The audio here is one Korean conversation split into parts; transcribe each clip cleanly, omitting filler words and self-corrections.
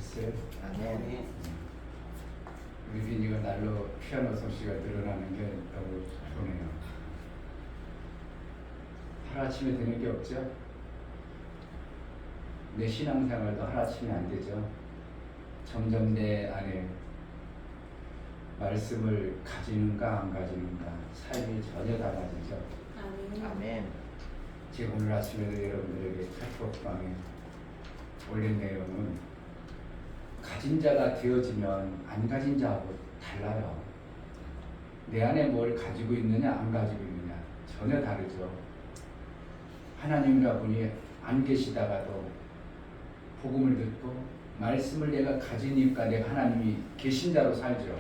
됐어요. 아멘. 우리 빈이가 날로 피아노 솜씨가 늘어나는 게 너무 좋네요. 하루아침에 되는 게 없죠. 내 신앙생활도 하루아침에 안 되죠. 점점 내 안에 말씀을 가지는가 안 가지는가 삶이 전혀 달라지죠. 아멘. 제가 오늘 아침에도 여러분들에게 카톡방에 올린 내용은 가진 자가 되어지면 안 가진 자하고 달라요. 내 안에 뭘 가지고 있느냐 안 가지고 있느냐 전혀 다르죠. 하나님이라 분이 안 계시다가도 복음을 듣고 말씀을 내가 가지니까 내가 하나님이 계신 자로 살죠.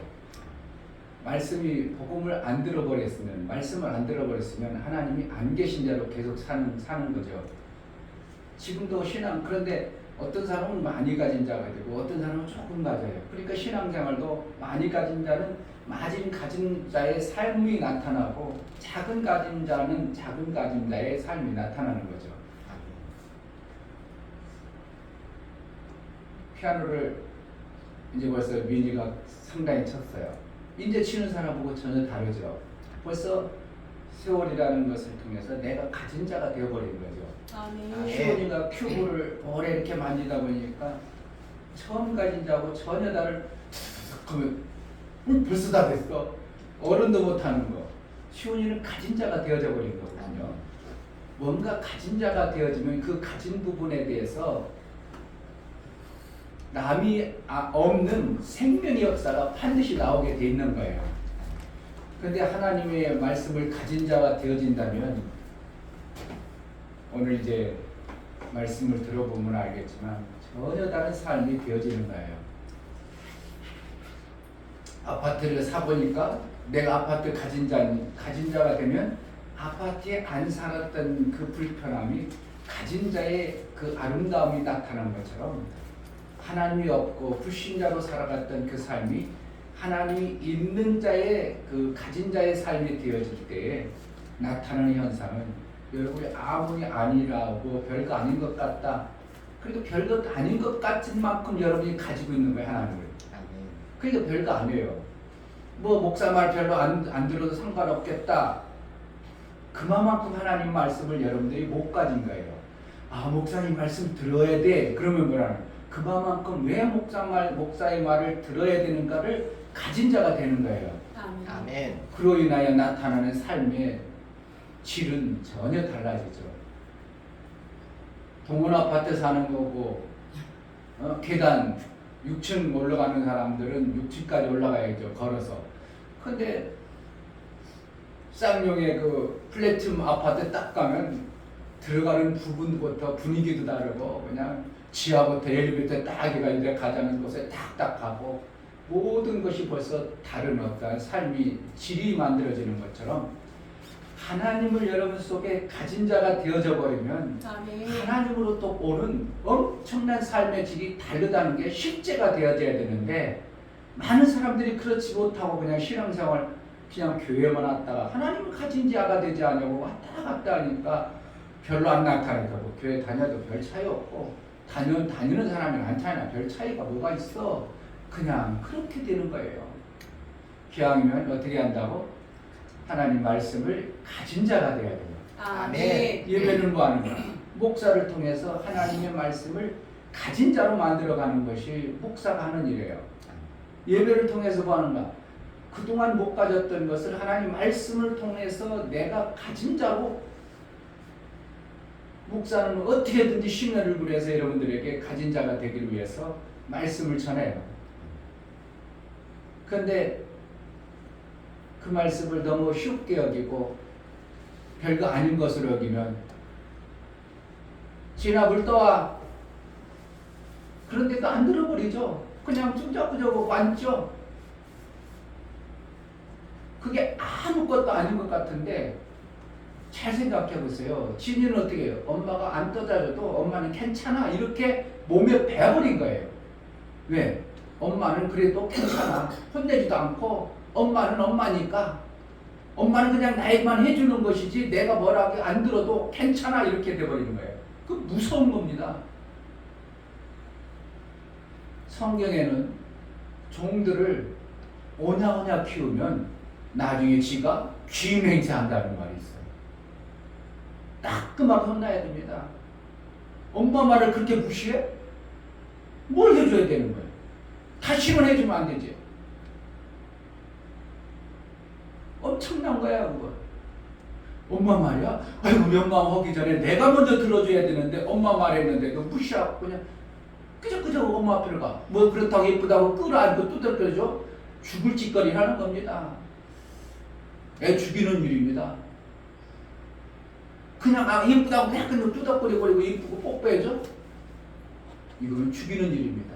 말씀이 복음을 안 들어버렸으면 말씀을 안 들어버렸으면 하나님이 안 계신 자로 계속 사는 거죠. 지금도 신앙 그런데 어떤 사람은 많이 가진 자가 되고 어떤 사람은 조금 가져요. 그러니까 신앙생활도 많이 가진 자는 많이 가진 자의 삶이 나타나고 작은 가진 자는 작은 가진 자의 삶이 나타나는 거죠. 피아노를 이제 벌써 민이가 상당히 쳤어요. 이제 치는 사람하고 전혀 다르죠. 벌써 세월이라는 것을 통해서 내가 가진 자가 되어버린 거죠. 시온이가 큐브를 오래 이렇게 만지다 보니까 처음 가진 자하고 전혀 다른 그러면 벌써 다 됐어. 어른도 못하는 거. 시온이는 가진 자가 되어져 버린 거거든요. 뭔가 가진 자가 되어지면 그 가진 부분에 대해서 남이 없는 생명의 역사가 반드시 나오게 돼 있는 거예요. 그런데 하나님의 말씀을 가진 자가 되어진다면 오늘 이제 말씀을 들어보면 알겠지만 전혀 다른 삶이 되어지는 거예요. 아파트를 사보니까 내가 아파트 가진 자가 되면 아파트에 안 살았던 그 불편함이 가진 자의 그 아름다움이 나타난 것처럼 하나님이 없고 불신자로 살아갔던 그 삶이 하나님이 있는 자의 그 가진 자의 삶이 되어질 때에 나타나는 현상은 여러분이 아무리 아니라고 별거 아닌 것 같다. 그래도 별거 아닌 것 같은 만큼 여러분이 가지고 있는 거예요, 하나님을. 그러니까 별거 아니에요. 뭐 목사 말 별로 안 들어도 상관없겠다. 그만큼 하나님 말씀을 여러분들이 못 가진 거예요. 아, 목사님 말씀 들어야 돼. 그러면 뭐라는? 그만큼 왜 목사의 말을 들어야 되는가를 가진 자가 되는 거예요. 아멘. 그로 인하여 나타나는 삶의 질은 전혀 달라지죠. 동원 아파트 사는 거고 계단 6층 올라가는 사람들은 6층까지 올라가야죠. 걸어서. 근데 쌍용의 그 플래튬 아파트 딱 가면 들어가는 부분부터 분위기도 다르고 그냥 지하부터 엘리베이터 딱 해가지고 가자는 곳에 딱딱 가고 모든 것이 벌써 다른 어떤 삶이 질이 만들어지는 것처럼 하나님을 여러분 속에 가진 자가 되어져 버리면 하나님으로부터 오는 엄청난 삶의 질이 다르다는 게 실제가 되어져야 되는데 많은 사람들이 그렇지 못하고 그냥 신앙생활 그냥 교회만 왔다가 하나님을 가진 자가 되지 않냐고 왔다 갔다 하니까 별로 안 나타나니까 뭐 교회 다녀도 별 차이 없고 다니는 사람이 많잖아. 별 차이가 뭐가 있어. 그냥 그렇게 되는 거예요. 기왕이면 어떻게 한다고? 하나님 말씀을 가진 자가 돼야 돼요. 아멘. 예배는 뭐 하는 거야? 목사를 통해서 하나님의 말씀을 가진 자로 만들어가는 것이 목사가 하는 일이에요. 예배를 통해서 뭐 하는가? 그동안 못 가졌던 것을 하나님 말씀을 통해서 내가 가진 자로 목사는 어떻게든지 심혈을 기울여서 여러분들에게 가진 자가 되기 위해서 말씀을 전해요. 그런데 그 말씀을 너무 쉽게 여기고 별거 아닌 것으로 여기면 진압을 떠와. 그런데도 안 들어버리죠. 그냥 쭈적쭈적 앉죠. 그게 아무것도 아닌 것 같은데 잘 생각해 보세요. 진이는 어떻게 해요? 엄마가 안 떠다줘도 엄마는 괜찮아 이렇게 몸에 배어버린 거예요. 왜? 엄마는 그래도 괜찮아. 혼내지도 않고 엄마는 엄마니까 엄마는 그냥 나에게만 해주는 것이지 내가 뭐라고 안 들어도 괜찮아 이렇게 돼버리는 거예요. 그 무서운 겁니다. 성경에는 종들을 오냐오냐 키우면 나중에 지가 귀인 행세한다는 말이 있어요. 따끔하게 혼나야 됩니다. 엄마 말을 그렇게 무시해? 뭘 해줘야 되는 거예요? 다시는 해주면 안 되지. 엄청난 거야 그거. 엄마 말이야? 아이고 명망하기 전에 내가 먼저 들어줘야 되는데 엄마 말했는데도 무시하고 그냥 그저 엄마 앞으로 가. 뭐 그렇다고 예쁘다고 끌어안고 두들겨줘? 죽을 짓거리 하는 겁니다. 애 죽이는 일입니다. 그냥 예쁘다고 그냥 뚜덕거리고 예쁘고 뽀뽀해줘? 이거는 죽이는 일입니다.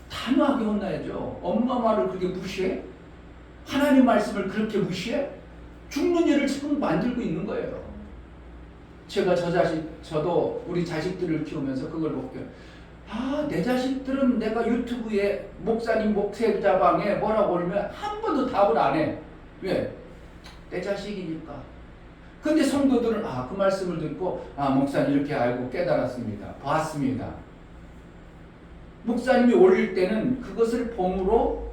단호하게 혼나야죠. 엄마 말을 그렇게 무시해? 하나님 말씀을 그렇게 무시해? 죽는 일을 지금 만들고 있는 거예요. 제가 저도 우리 자식들을 키우면서 그걸 볼게요. 내 자식들은 내가 유튜브에 목사님 목회자방에 뭐라고 올리면 한 번도 답을 안 해. 왜? 내 자식이니까. 근데 성도들은 그 말씀을 듣고 목사님 이렇게 알고 깨달았습니다. 봤습니다. 목사님이 올릴 때는 그것을 봄으로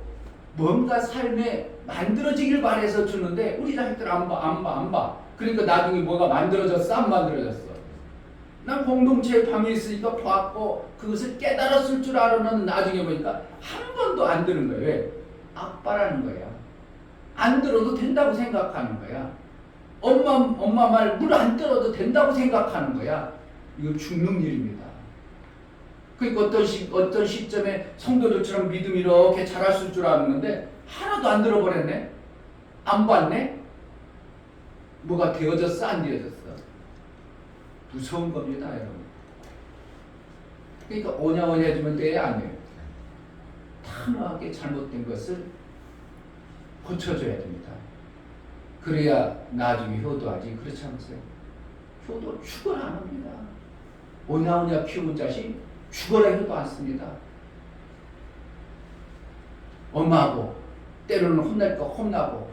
뭔가 삶에 만들어지길 바래서 주는데 우리 자식들 안 봐. 그러니까 나중에 뭐가 만들어졌어? 안 만들어졌어? 난 공동체에 방에 있으니까 봤고 그것을 깨달았을 줄 알았는데 나중에 보니까 한 번도 안 드는 거예요. 왜? 악바라는 거야. 안 들어도 된다고 생각하는 거야. 엄마 말 물 안 들어도 된다고 생각하는 거야. 이거 죽는 일입니다. 그러니까 어떤 시점에 성도들처럼 믿음이 이렇게 자랐을 줄 알았는데 하나도 안 들어버렸네? 안 봤네? 뭐가 되어졌어? 안 되어졌어? 무서운 겁니다, 여러분. 그러니까 오냐오냐 해주면 돼? 안 돼요? 단호하게 잘못된 것을 고쳐줘야 됩니다. 그래야 나중에 효도하지. 그렇지 않으세요? 효도 죽어라 안 합니다. 오냐오냐 키운 자식 죽어라 해도 않습니다. 엄마하고 때로는 혼날 거 혼나고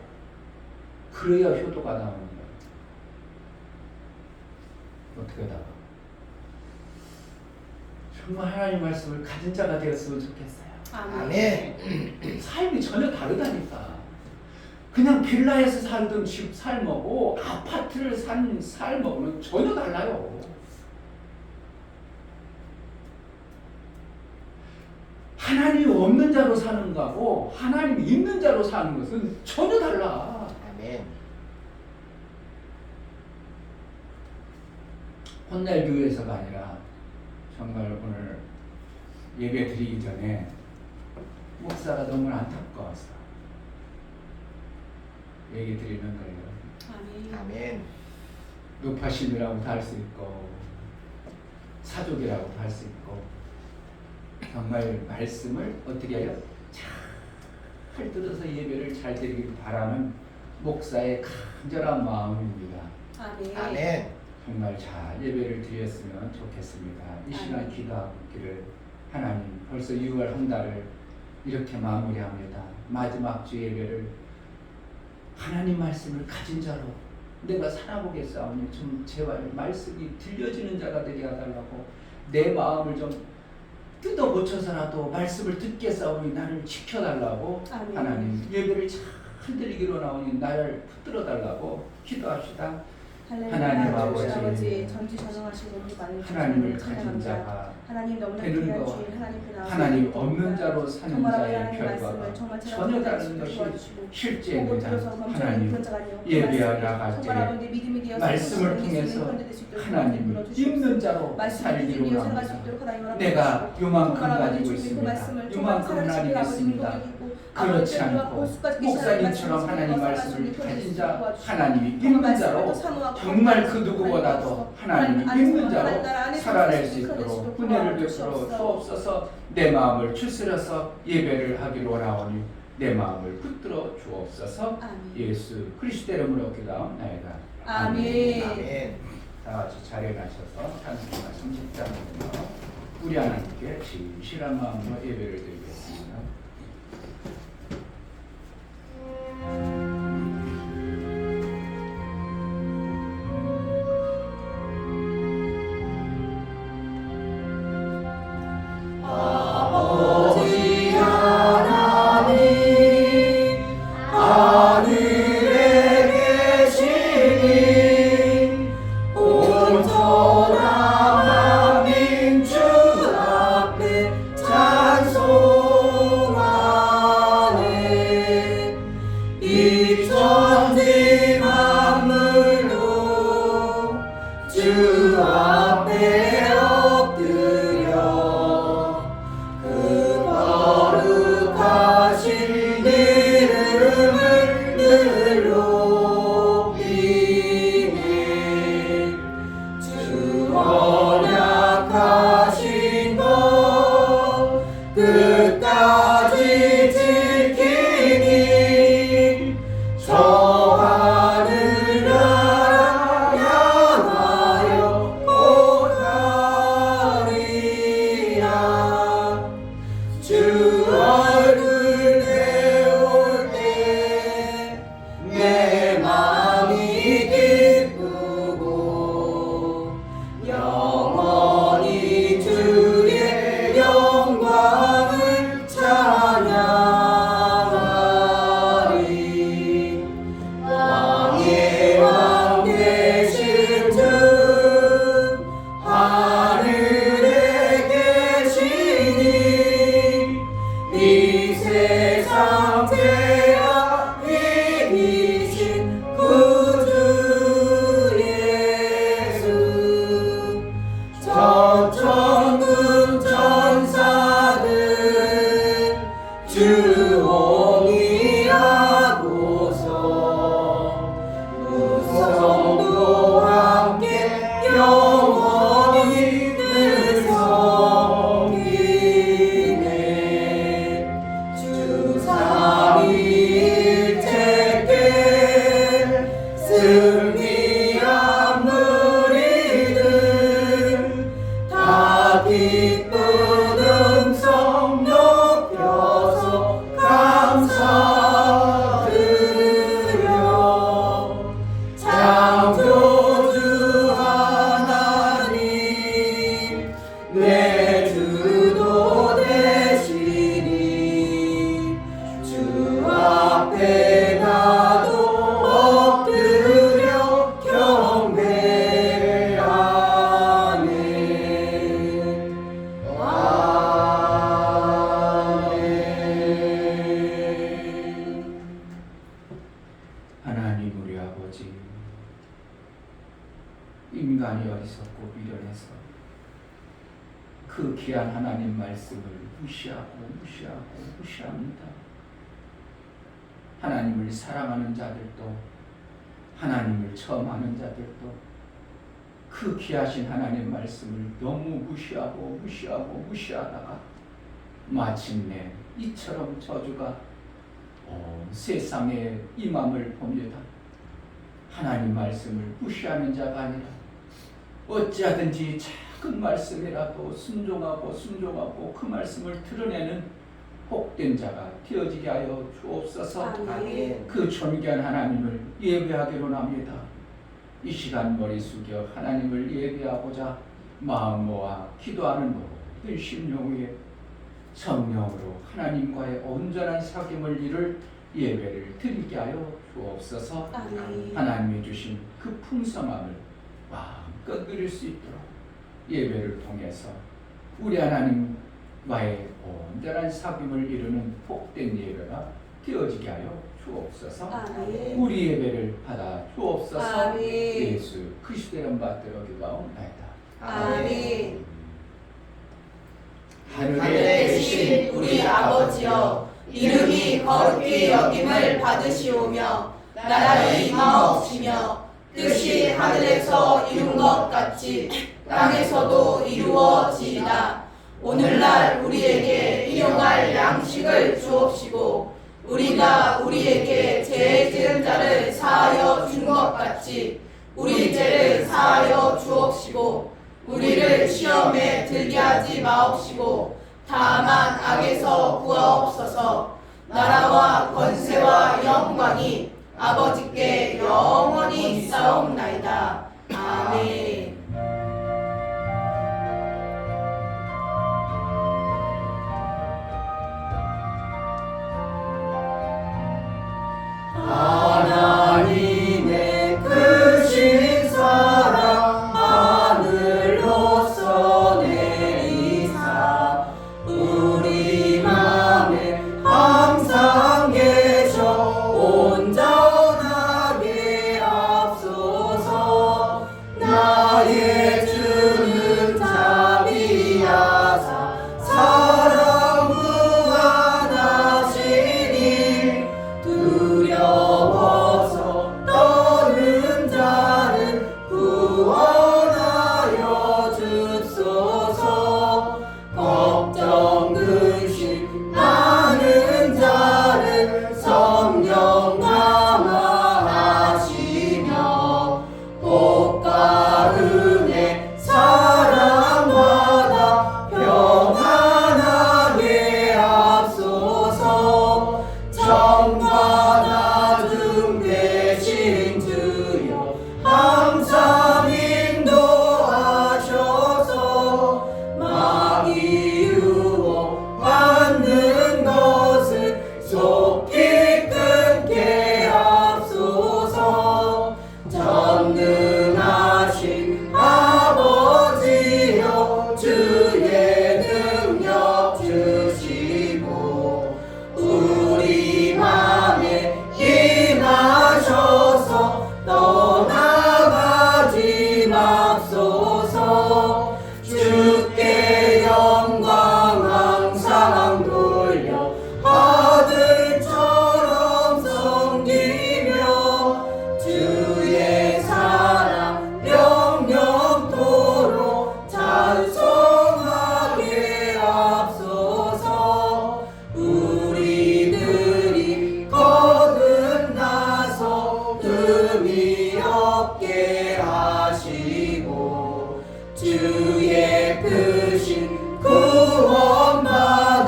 그래야 효도가 나오는 거예요. 어떻게 하다가 정말 하나님 말씀을 가진 자가 되었으면 좋겠어요. 아멘. 삶이 전혀 다르다니까. 그냥 빌라에서 살던 집 삶하고 아파트를 산 삶하고는 전혀 달라요. 하나님이 없는 자로 사는 거하고 하나님이 있는 자로 사는 것은 전혀 달라. 아멘. 혼날 교회에서가 아니라 정말 오늘 예배 드리기 전에 목사가 너무 안타까워서 얘기 드리는 거예요. 아멘. 노파심이라고도 할 수 있고 사족이라고도 할 수 있고 정말 말씀을 어떻게 해요? 잘 들어서 예배를 잘 드리길 바라는 목사의 간절한 마음입니다. 아멘. 정말 잘 예배를 드렸으면 좋겠습니다. 이 시간 기도하고 있기를 하나님 벌써 6월 한 달을 이렇게 마무리합니다. 마지막 주 예배를 하나님 말씀을 가진 자로 내가 살아보겠사오니 좀 제발 말씀이 들려지는 자가 되게 해달라고 내 마음을 좀 뜯어 고쳐서라도 말씀을 듣겠사오니 나를 지켜달라고 아멘. 하나님 예배를 잘 드리기로 나오니 나를 붙들어 달라고 기도합시다. 하나님 아버지, 전지전능하신 분이 많은 하나님을 주님을 가진 찬양합니다. 자가 하나님 너무나 되는 귀한 거 주인 하나님 그 나와 하나님 함께 없는 있습니다. 자로 사는 정말 자의 하나님 결과가 말씀을 정말 전혀 다른 것이 도와주시고 실제입니다. 보고 들어서 하나님 검증하는 예배하러 갈 정말 때 아버지 믿음이 되어서 말씀을 예수님의 통해서 손을 들 수 있도록 하나님을 눌러주시옵소서. 있는 자로 말씀을 살기로 믿음이 살아갈 수 합니다. 있도록 하나님 내가 요만큼 정말 아버지 가지고 주님 그 있습니다. 말씀을 요만큼 하나님 있습니다. 그렇지 않고 목사님처럼 하나님 말씀을 가진 자, 하나님이 있는 자로 정말 그 누구보다도 하나님이 있는 자로 살아낼 수 있도록 은혜를 베풀어 주옵소서. 내 마음을 추스려서 예배를 하기로 원하오니 내 마음을 붙들어 주옵소서. 예수 그리스도 이름으로 기도하옵나이다. 아멘. 아멘. 다 같이 자리에 가셔서 하나님 말씀 집중하며 우리 하나님께 진실한 마음으로 예배를 드리겠습니다. 아버지 귀한 하나님 말씀을 무시합니다. 하나님을 사랑하는 자들도, 하나님을 처음 아는 자들도 그 귀하신 하나님 말씀을 너무 무시하다가 마침내 이처럼 저주가 온 세상에 임함을 봅니다. 하나님 말씀을 무시하는 자가 아니라 어찌하든지 작은 말씀이라도 순종하고 그 말씀을 드러내는 복된 자가 되어지게 하여 주옵소서. 아멘. 그 존귀한 하나님을 예배하기로 합니다. 이 시간 머리 숙여 하나님을 예배하고자 마음 모아 기도하는 모든 심령에 성령으로 하나님과의 온전한 사귐을 이룰 예배를 드리게 하여 주옵소서. 아멘. 하나님이 주신 그 풍성함을 마음껏 누릴 수 있도록 예배를 통해서 우리 하나님과의 온전한 사귐을 이루는 복된 예배가 되어지게 하여 주옵소서. 아멘. 우리 예배를 받아 주옵소서. 아멘. 예수 그리스도의 이름 받들어 기도하옵나이다. 아멘. 하늘에 계신 우리 아버지여, 이름이 거룩히 여김을 받으시오며 나라의 임하옵시며 뜻이 하늘에서 이룬 것 같이 땅에서도 이루어지이다. 오늘날 우리에게 일용할 양식을 주옵시고 우리가 우리에게 죄 지은 자를 사하여 준 것 같이 우리 죄를 사하여 주옵시고 우리를 시험에 들게 하지 마옵시고 다만 악에서 구하옵소서. 나라와 권세와 영광이 아버지께 영원히 있사옵나이다. 아멘. 하나님의 크신 사랑 하늘로서 내리사 우리 맘에 항상 계셔 온전하게 앞서서 나의 주는 자비하사 사랑 무한하시니 두려워서 떠는 자를 구원하여 줍소서. 걱정 근심 많은 자를 성령 감화하시며 복과 은혜 사랑받아 평안하게 앞소서. 정과 나중 대신 주여 항상 인도하셔서 마귀 유혹받는 것을 속히 끊게 하소서. 전능하신 아버지여 주의 능력 주시고 우리 맘에 임하셔서 떠나가지 맙소서. 주께 영광 항상 돌려 아들처럼 섬기며 주의 사랑 영영토록 찬송하게 앞서서. 우리들이 거듭나서 흠이 없게 하시고 주의 크신 구원받아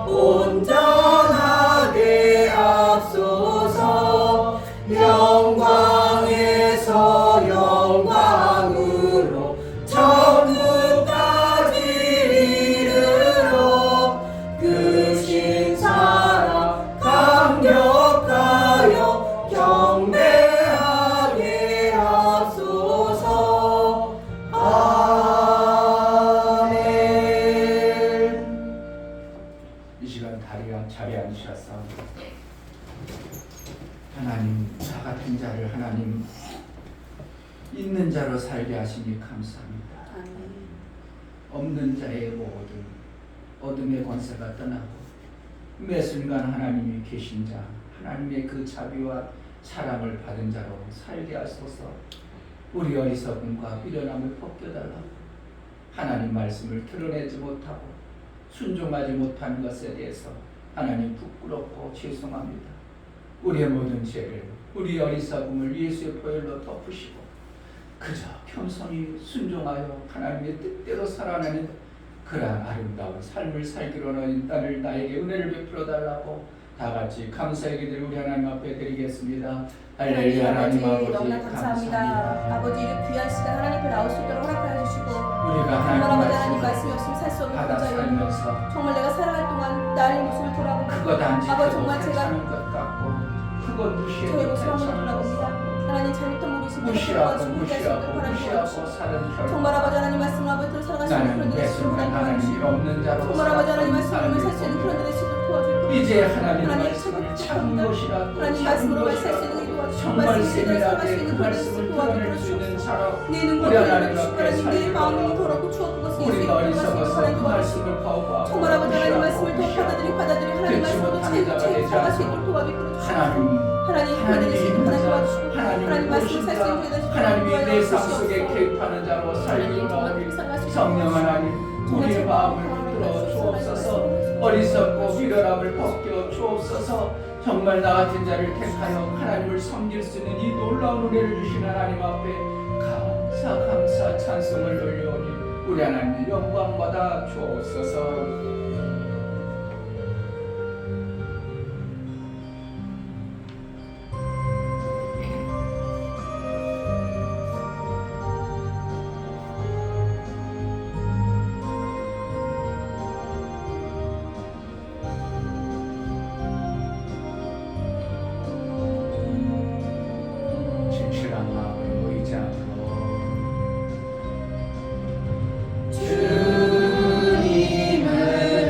온전하게 앞서서. 영광에서 영광으로 천국까지 이르러 크신 사랑 강력하여 경배하게 하소서. 아멘. 이 시간 자리에 앉으셔서 하나님 저 같은 자를 하나님 있는 자로 살게 하시니 감사합니다. 아멘. 없는 자의 모든 어둠의 권세가 떠나고 매 순간 하나님이 계신 자, 하나님의 그 자비와 사랑을 받은 자로 살게 하소서. 우리 어리석음과 미련함을 벗겨달라고. 하나님 말씀을 드러내지 못하고 순종하지 못한 것에 대해서 하나님 부끄럽고 죄송합니다. 우리의 모든 죄를, 우리 어리석음을 예수의 보혈로 덮으시고 그저 겸손히 순종하여 하나님의 뜻대로 살아내는 그러한 아름다운 삶을 살기로 너를 나에게 은혜를 베풀어 달라고 다 같이 감사의 기도를 우리 하나님 앞에 드리겠습니다. 할렐루야. 하나님 아버지 너무나 감사합니다. 아버지 이런 귀한 시간 하나님 앞에 나올 수 있도록 허락하여 주시고 우리가 정말 아버지 하나님 하나님 말씀이 없으면 살 수 없는 받아 존재요. 살면서 정말 내가 살아갈 동안 나의 모습을 돌아보고 그것 안 아버지 지켜도 정말 제가 괜찮은 것 같고 그것 무시해도 저의 모습을 한번 괜찮은 것 돌아봅니다. 같고 하나님 잘못한 모습을 무시하고 도와주시고 무시하고 사는 결과 정말 아버지 하나님 말씀을 아버지로 살아가시는 그런 나는 데를 매 주시고 순간 하나님이 도와주시고 없는 자로 정말 아버지 하나님 말씀으로 살았던 살수 있는 그런 삶을 데를 주시고 도와주시고 이제 하나님 하나님 말씀을 참은 부탁합니다. 것이라고 하나님 말씀으로 살수 있는 게 도와주시고 정말 말씀을 제대로 살아갈 수 세밀하게 있는 그 그런 말씀을 데를 드러낼 수 있는 도와주시고 자로 내 눈과 우리 하나님 귀를 앞에 주시고 내 마음이 살기로 더럽고 추웠고 그것을 우리가 어리석어서 그 하나님 도와주시고 말씀을 거부하고 정말 아버지 하나님 말씀을 더 무시하고 받아들이 하나님 말씀으로 채우고 살아갈 수 있도록 도와주시고 하나님 그런 데를 주시고 하나님 도와주시고 하나님 말씀을 살수 있는 데를 하나님이 내 삶 주시옵소서. 속에 개입하는 자로 살기로 하오니 성령 하나님 우리의 마음을 붙들어 주옵소서. 어리석고 미련함을 벗겨 주옵소서. 정말 나 같은 자를 택하여 하나님을 섬길 수 있는 이 놀라운 은혜를 주신 하나님 앞에 감사 찬송을 올려오니 우리 하나님 영광 받아 주옵소서. 진실한 마음으로 의지함으로 주님을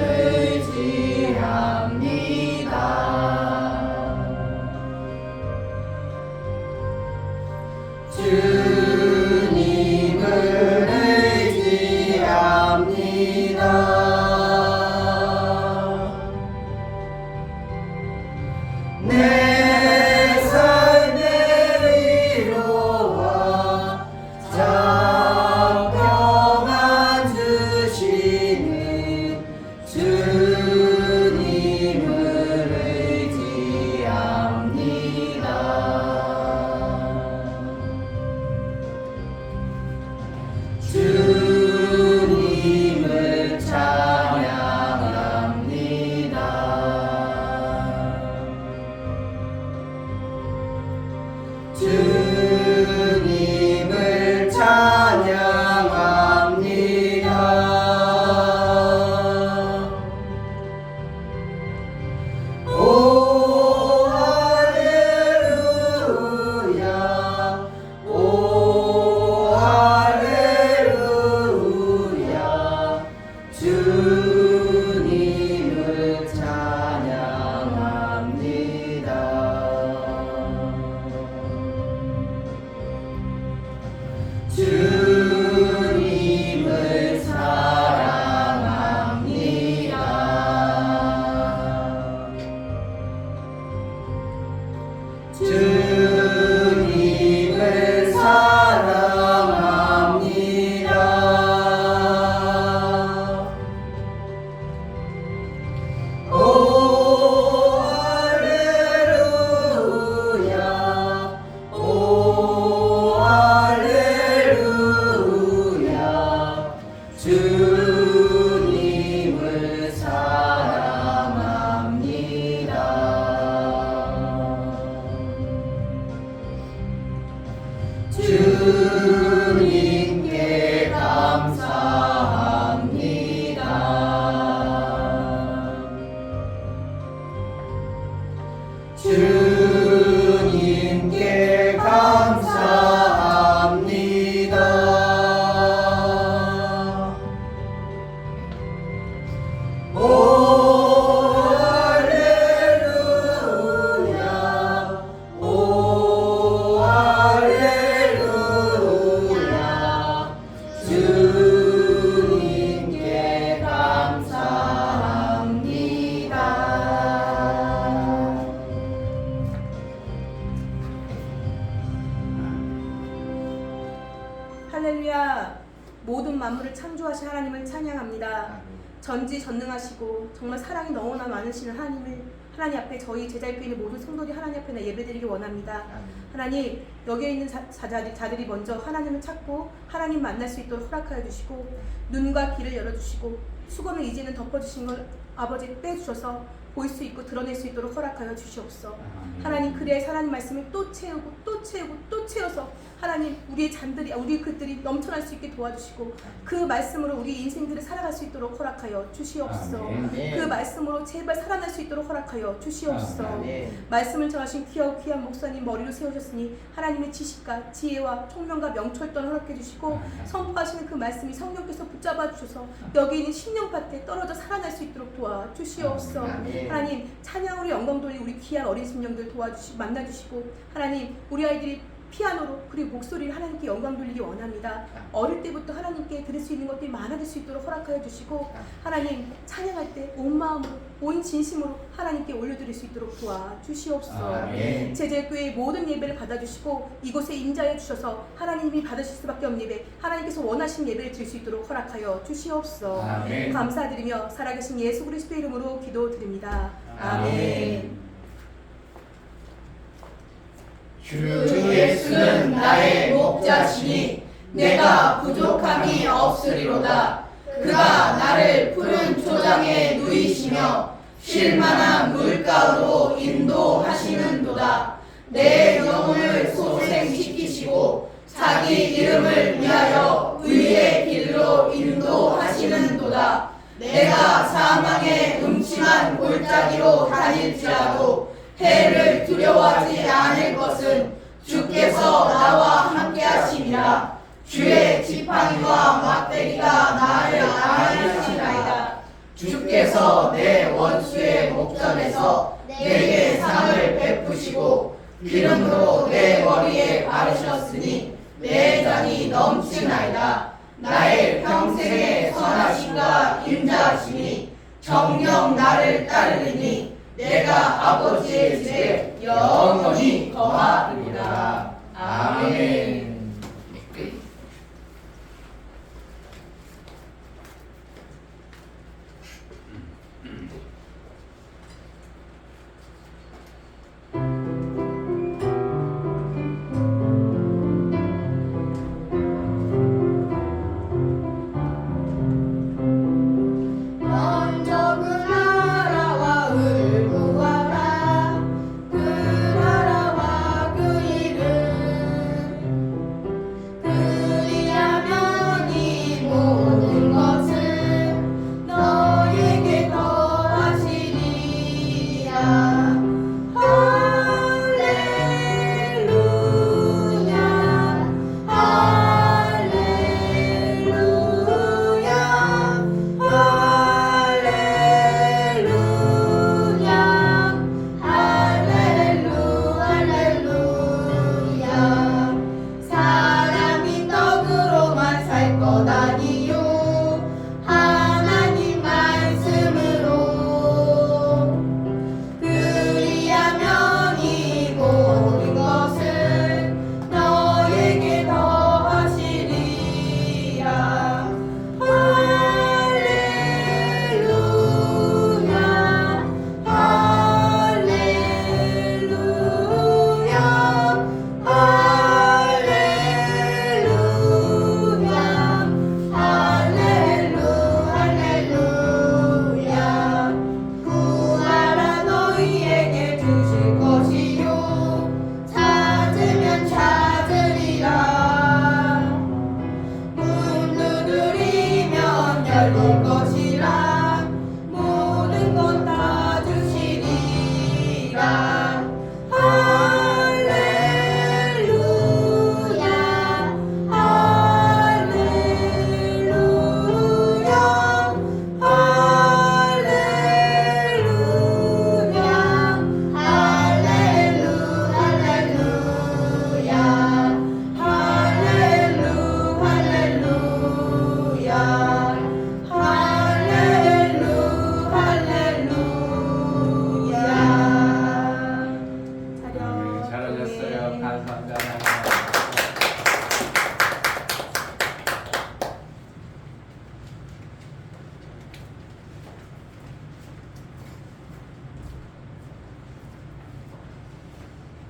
모든 만물을 창조하신 하나님을 찬양합니다. 전지전능하시고 정말 사랑이 너무나 많으신 하나님 앞에 저희 제자리에 있는 모든 성도들이 하나님 앞에 예배드리기 원합니다. 하나님, 여기에 있는 자들이 먼저 하나님을 찾고 하나님 만날 수 있도록 허락하여 주시고 눈과 귀를 열어주시고 수건을 이제는 덮어주신 걸 아버지 빼주셔서 보일 수 있고 드러낼 수 있도록 허락하여 주시옵소서. 하나님, 그래야 하나님 말씀을 또 채우고 또 채우고 또 채워서 하나님 우리의 잔들이 우리 글들이 넘쳐날 수 있게 도와주시고 그 말씀으로 우리 인생들을 살아갈 수 있도록 허락하여 주시옵소서. 그 말씀으로 제발 살아날 수 있도록 허락하여 주시옵소서. 말씀을 정하신 귀한 목사님 머리로 세우셨으니 하나님의 지식과 지혜와 총명과 명철도를 허락해 주시고 선포하시는 그 말씀이 성령께서 붙잡아 주셔서 여기 있는 심령밭에 떨어져 살아날 수 있도록 도와주시옵소서. 하나님, 찬양으로 영광 돌리 우리 귀한 어린 심령들 만나주시고 하나님, 우리 아이들이 피아노로 그리고 목소리를 하나님께 영광 돌리기 원합니다. 어릴 때부터 하나님께 들을 수 있는 것들이 많아질 수 있도록 허락하여 주시고 하나님, 찬양할 때 온 마음으로 온 진심으로 하나님께 올려드릴 수 있도록 도와주시옵소서. 제자교회의 모든 예배를 받아주시고 이곳에 임자해 주셔서 하나님이 받으실 수밖에 없는 예배, 하나님께서 원하시는 예배를 드릴 수 있도록 허락하여 주시옵소서. 감사드리며 살아계신 예수 그리스도의 이름으로 기도드립니다. 아멘. 주 예수는 나의 목자시니 내가 부족함이 없으리로다. 그가 나를 푸른 초장에 누이시며 쉴만한 물가로 인도하시는도다. 내 영혼을 소생시키시고 자기 이름을 위하여 의의 길로 인도하시는도다. 내가 사망의 음침한 골짜기로 다닐지라도 해를 두려워하지 않을 것은 주께서 나와 함께 하심이라. 주의 지팡이와 막대기가 나를 안위하시나이다. 주께서 내 원수의 목전에서 내게 상을 베푸시고 기름으로 내 머리에 바르셨으니 내 잔이 넘치나이다. 나의 평생의 선하심과 인자하심이 정녕 나를 따르리니 내가 아버지의 집에 영원히 거하리라. 아멘. 먼저 그 나라와 의구하라. 그 나라와 그 이름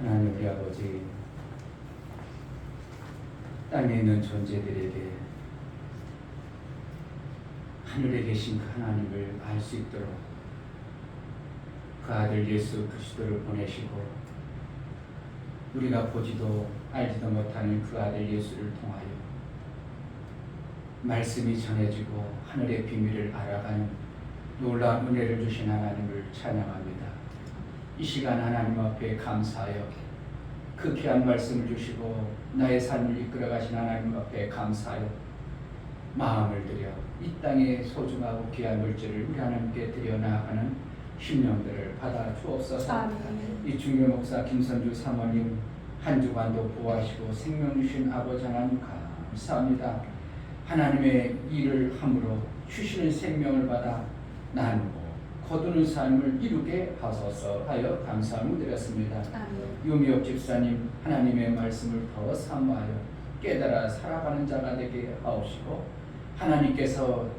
하나님 우리 아버지, 땅에 있는 존재들에게 하늘에 계신 그 하나님을 알 수 있도록 그 아들 예수 그리스도를 보내시고 우리가 보지도 알지도 못하는 그 아들 예수를 통하여 말씀이 전해지고 하늘의 비밀을 알아가는 놀라운 은혜를 주신 하나님을 찬양합니다. 이 시간 하나님 앞에 감사하여 그 귀한 말씀을 주시고 나의 삶을 이끌어가신 하나님 앞에 감사하여 마음을 들여 이 땅에 소중하고 귀한 물질을 우리 하나님께 드려 나아가는 심령들을 받아 주옵소서. 아멘. 이 중교 목사 김선주 사모님 한 주간도 보호하시고 생명 주신 아버지 하나님 감사합니다. 하나님의 일을 함으로 주시는 생명을 받아 나누고 거두는 삶을 이루게 하소서 하여 감사함을 드렸습니다. 아멘. 유미옥 집사님 하나님의 말씀을 더 사모하여 깨달아 살아가는 자가 되게 하옵시고 하나님께서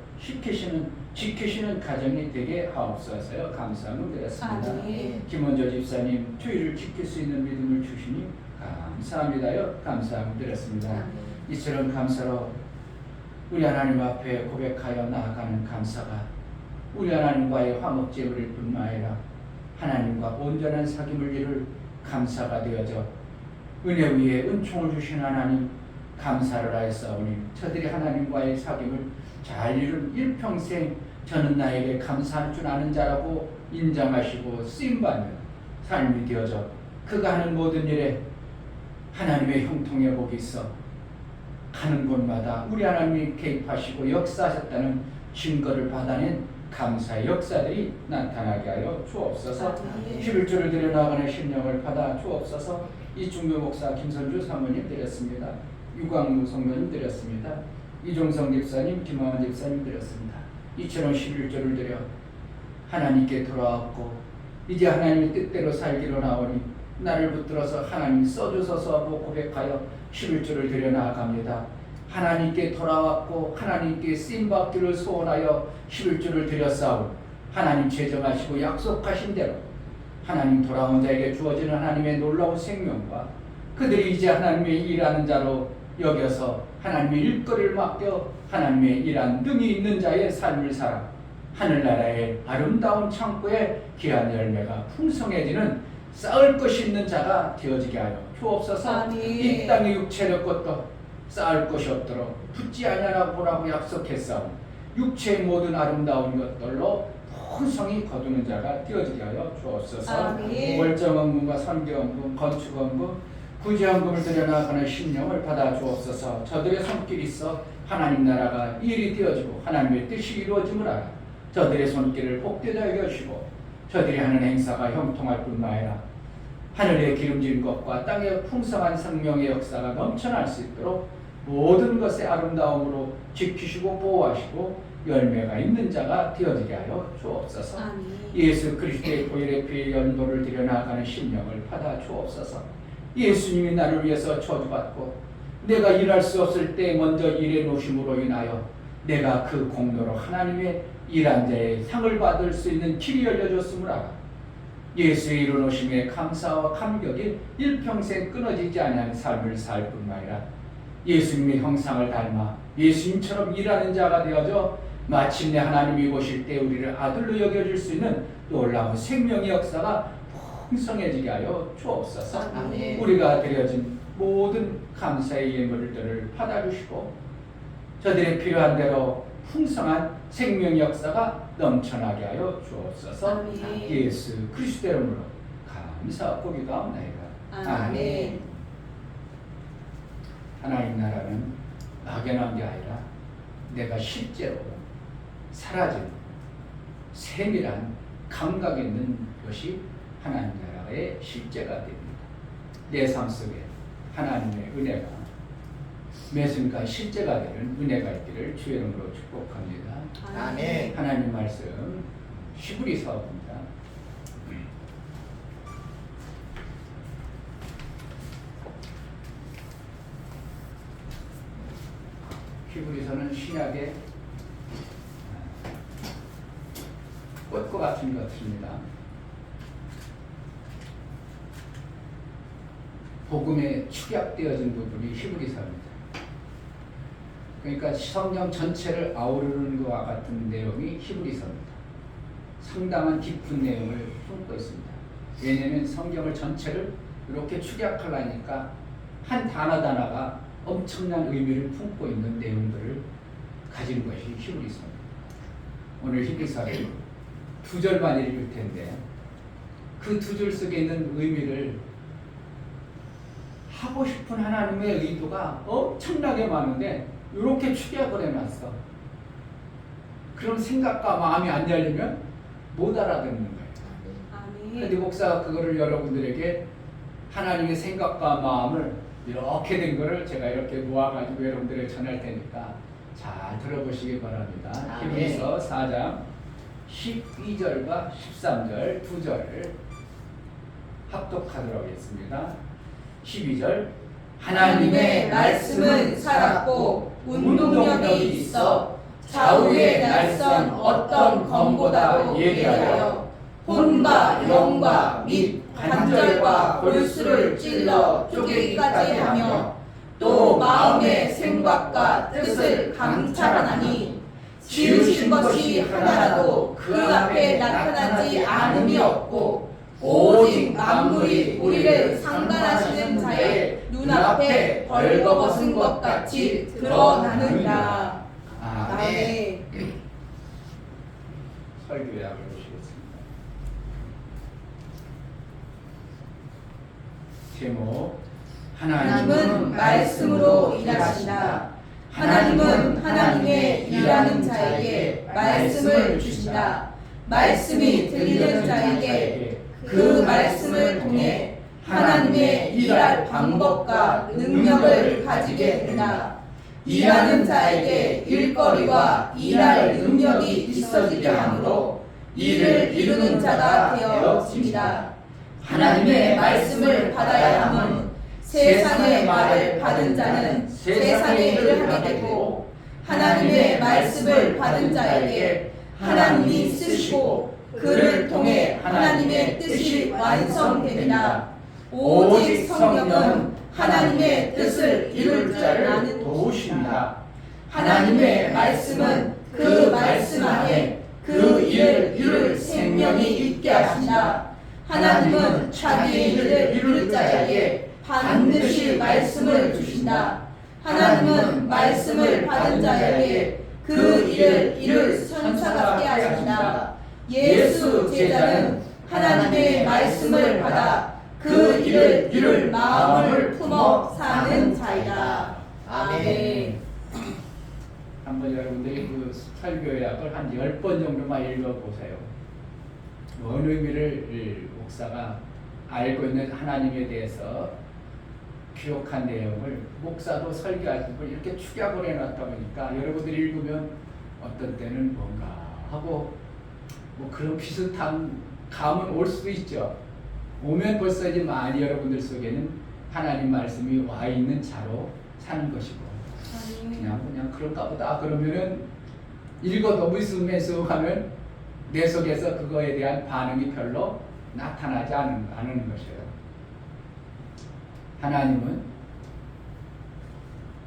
지키시는 가정이 되게 하옵소서요. 감사함을 드렸습니다. 아멘. 김원조 집사님 주의를 지킬 수 있는 믿음을 주시니 감사합니다요. 감사함을 드렸습니다. 아멘. 이처럼 감사로 우리 하나님 앞에 고백하여 나아가는 감사가 우리 하나님과의 화목제물일 뿐만 아니라 하나님과 온전한 사귐을 이룰 감사가 되어져 은혜 위에 은총을 주신 하나님 감사를 하였사오니 저들이 하나님과의 사귐을 잘 이룬 일평생 저는 나에게 감사할 줄 아는 자라고 인정하시고 쓰임받는 삶이 되어져 그가 하는 모든 일에 하나님의 형통의 복이 있어 가는 곳마다 우리 하나님이 개입하시고 역사하셨다는 증거를 받아낸 감사의 역사들이 나타나게 하여 주옵소서. 11조를 드려 나가는 심령을 받아 주옵소서. 이 중교 목사 김선주 사모님 드렸습니다. 유광무 성도님 드렸습니다. 이종성 집사님, 김하원 집사님 드렸습니다. 이처럼 11조를 드려 하나님께 돌아왔고 이제 하나님의 뜻대로 살기로 나오니 나를 붙들어서 하나님 써주소서 하고 고백하여 11조를 드려 나아갑니다. 하나님께 돌아왔고 하나님께 쓰임받기를 소원하여 11조를 드렸사오니 하나님 제정하시고 약속하신 대로 하나님 돌아온 자에게 주어지는 하나님의 놀라운 생명과 그들이 이제 하나님의 일하는 자로 여겨서 하나님의 일거리를 맡겨 하나님의 일한 능이 있는 자의 삶을 살아 하늘나라의 아름다운 창고에 귀한 열매가 풍성해지는 쌓을 것이 있는 자가 되어지게 하여 주옵소서. 아멘. 이 땅의 육체의 것도 쌓을 것이 없도록 붙지 아니하라 보라고 약속했사오니 육체의 모든 아름다운 것들로 풍성히 거두는 자가 되어지게 하여 주옵소서. 아멘. 월정원금과 선교원금, 건축원금, 구제원금을 들여나가는 심령을 받아 주옵소서. 저들의 손길이 있어 하나님 나라가 일이 되어지고 하나님의 뜻이 이루어짐을 알아 저들의 손길을 복되게 여겨주시고 저들이 하는 행사가 형통할 뿐만 아니라 하늘의 기름진 것과 땅의 풍성한 생명의 역사가 넘쳐날 수 있도록 모든 것의 아름다움으로 지키시고 보호하시고 열매가 있는 자가 되어지게 하여 주옵소서. 아멘. 예수 그리스도의 보혈의 피의 연도를 드려나가는 심령을 받아 주옵소서. 예수님이 나를 위해서 저주받고 내가 일할 수 없을 때 먼저 일해 놓으심으로 인하여 내가 그 공로로 하나님의 일한 자의 상을 받을 수 있는 길이 열려졌음을 알아 예수의 이루노심에 감사와 감격이 일평생 끊어지지 않은 삶을 살 뿐만 아니라 예수님의 형상을 닮아 예수님처럼 일하는 자가 되어져 마침내 하나님이 보실 때 우리를 아들로 여겨줄 수 있는 놀라운 생명의 역사가 풍성해지게 하여 주옵소서. 아멘. 우리가 드려진 모든 감사의 예물들을 받아주시고 저들의 필요한 대로 풍성한 생명의 역사가 넘쳐나게 하여 주옵소서. 아멘. 예수 그리스도 이름으로 감사하고 기도하옵나이다. 아멘. 하나님 나라는 막연한 게 아니라 내가 실제로 사라진 세밀한 감각 있는 것이 하나님 나라의 실제가 됩니다. 내 삶 속에 하나님의 은혜가 매 순간 실제가 되는 은혜가 있기를 주의 이름으로 축복합니다. 아멘. 하나님 말씀 히브리서입니다. 히브리서는 신약의 꽃과 같은 것입니다. 복음에 축약되어진 부분이 히브리서입니다. 그러니까 성경 전체를 아우르는 것과 같은 내용이 히브리서입니다. 상당한 깊은 내용을 품고 있습니다. 왜냐하면 성경을 전체를 이렇게 축약하려니까 한 단어 단어가 엄청난 의미를 품고 있는 내용들을 가진 것이 히브리서입니다. 오늘 히브리서를 두 절만 읽을 텐데 그 두 줄 속에 있는 의미를 하고 싶은 하나님의 의도가 엄청나게 많은데 이렇게 축약을 해놨어. 그런 생각과 마음이 안 열리면 못 알아듣는 거예요. 그런데 아멘. 목사가 그거를 여러분들에게 하나님의 생각과 마음을 이렇게 된 거를 제가 이렇게 모아가지고 여러분들에게 전할 테니까 잘 들어보시기 바랍니다. 아멘. 히브리서 4장 12절과 13절 두 절을 합독하도록 하겠습니다. 12절 하나님의 말씀은 살았고 운동력이 있어 좌우의 날선 어떤 검보다도 예리하여 혼과 영과 및 관절과 골수를 찔러 쪼개기까지 하며 또 마음의 생각과 뜻을 감찰하나니 지으신 것이 하나라도 그 앞에 나타나지 않음이 없고 오직 만물이 우리를 상관하시는 자의 눈앞에 벌거벗은 것 같이 드러나느니라. 아멘. 설교 요약을 보시겠습니다. 제목 하나님은 말씀으로 일하신다. 하나님은 하나님의 일하는 자에게 말씀을 주신다. 말씀이 들리는 자에게 그 말씀을 통해 하나님의 일할 방법과 능력을 가지게 된다. 일하는 자에게 일거리와 일할 능력이 있어지게 하므로 일을 이루는 자가 되어집니다. 하나님의 말씀을 받아야 함은 세상의 말을 받은 자는 세상의 일을 하게 되고 하나님의 말씀을 받은 자에게 하나님이 쓰시고 그를 통해 하나님의 뜻이 완성됩니다. 오직 성령은 하나님의 뜻을 이룰 자를 도우십니다. 하나님의 말씀은 그 말씀 안에 그 일을 이룰 생명이 있게 하신다. 하나님은 자기의 일을 이룰 자에게 반드시 말씀을 주신다. 하나님은 말씀을 받은 자에게 그 일을 이룰 선사받게 하신다. 예수 제자는 하나님의 말씀을 받아 그 일을 이룰 마음을 품어 사는 자이다. 아멘. 한번 여러분들이 그 설교 요약을 한 10번 정도만 읽어보세요. 어느 의미를 목사가 알고 있는 하나님에 대해서 기록한 내용을 목사도 설교할 때 이렇게 축약을 해놨다 보니까 여러분들이 읽으면 어떤 때는 뭔가 하고 뭐 그런 비슷한 감은 올 수도 있죠. 오면 벌써 이제 많이 여러분들 속에는 하나님 말씀이 와 있는 자로 사는 것이고 그냥 그런가 보다 그러면은 읽어도 무스름해서 내 속에서 그거에 대한 반응이 별로 나타나지 않은 것이에요. 하나님은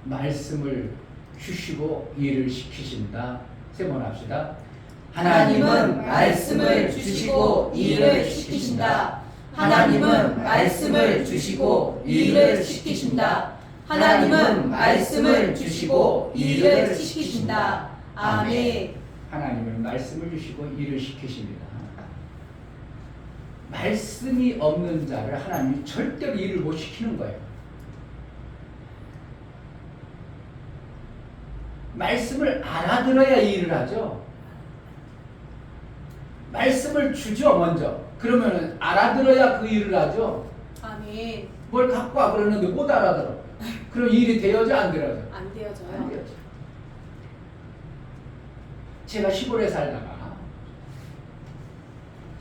말씀을 주시고 일을 시키신다. 세 번 합시다. 하나님은 말씀을 주시고 일을 시키신다. 하나님은 말씀을 주시고 일을 시키신다. 하나님은 말씀을 주시고 일을 시키신다. 아멘. 하나님은 말씀을 주시고 일을 시키십니다. 말씀이 없는 자를 하나님이 절대로 일을 못 시키는 거예요. 말씀을 알아들어야 일을 하죠. 말씀을 주죠 먼저. 그러면 알아들어야 그 일을 하죠. 아멘. 뭘 갖고 와 그러는데 못 알아들어. 그럼 일이 되어져 안 되어져? 안 되어져요. 안 되어져. 제가 시골에 살다가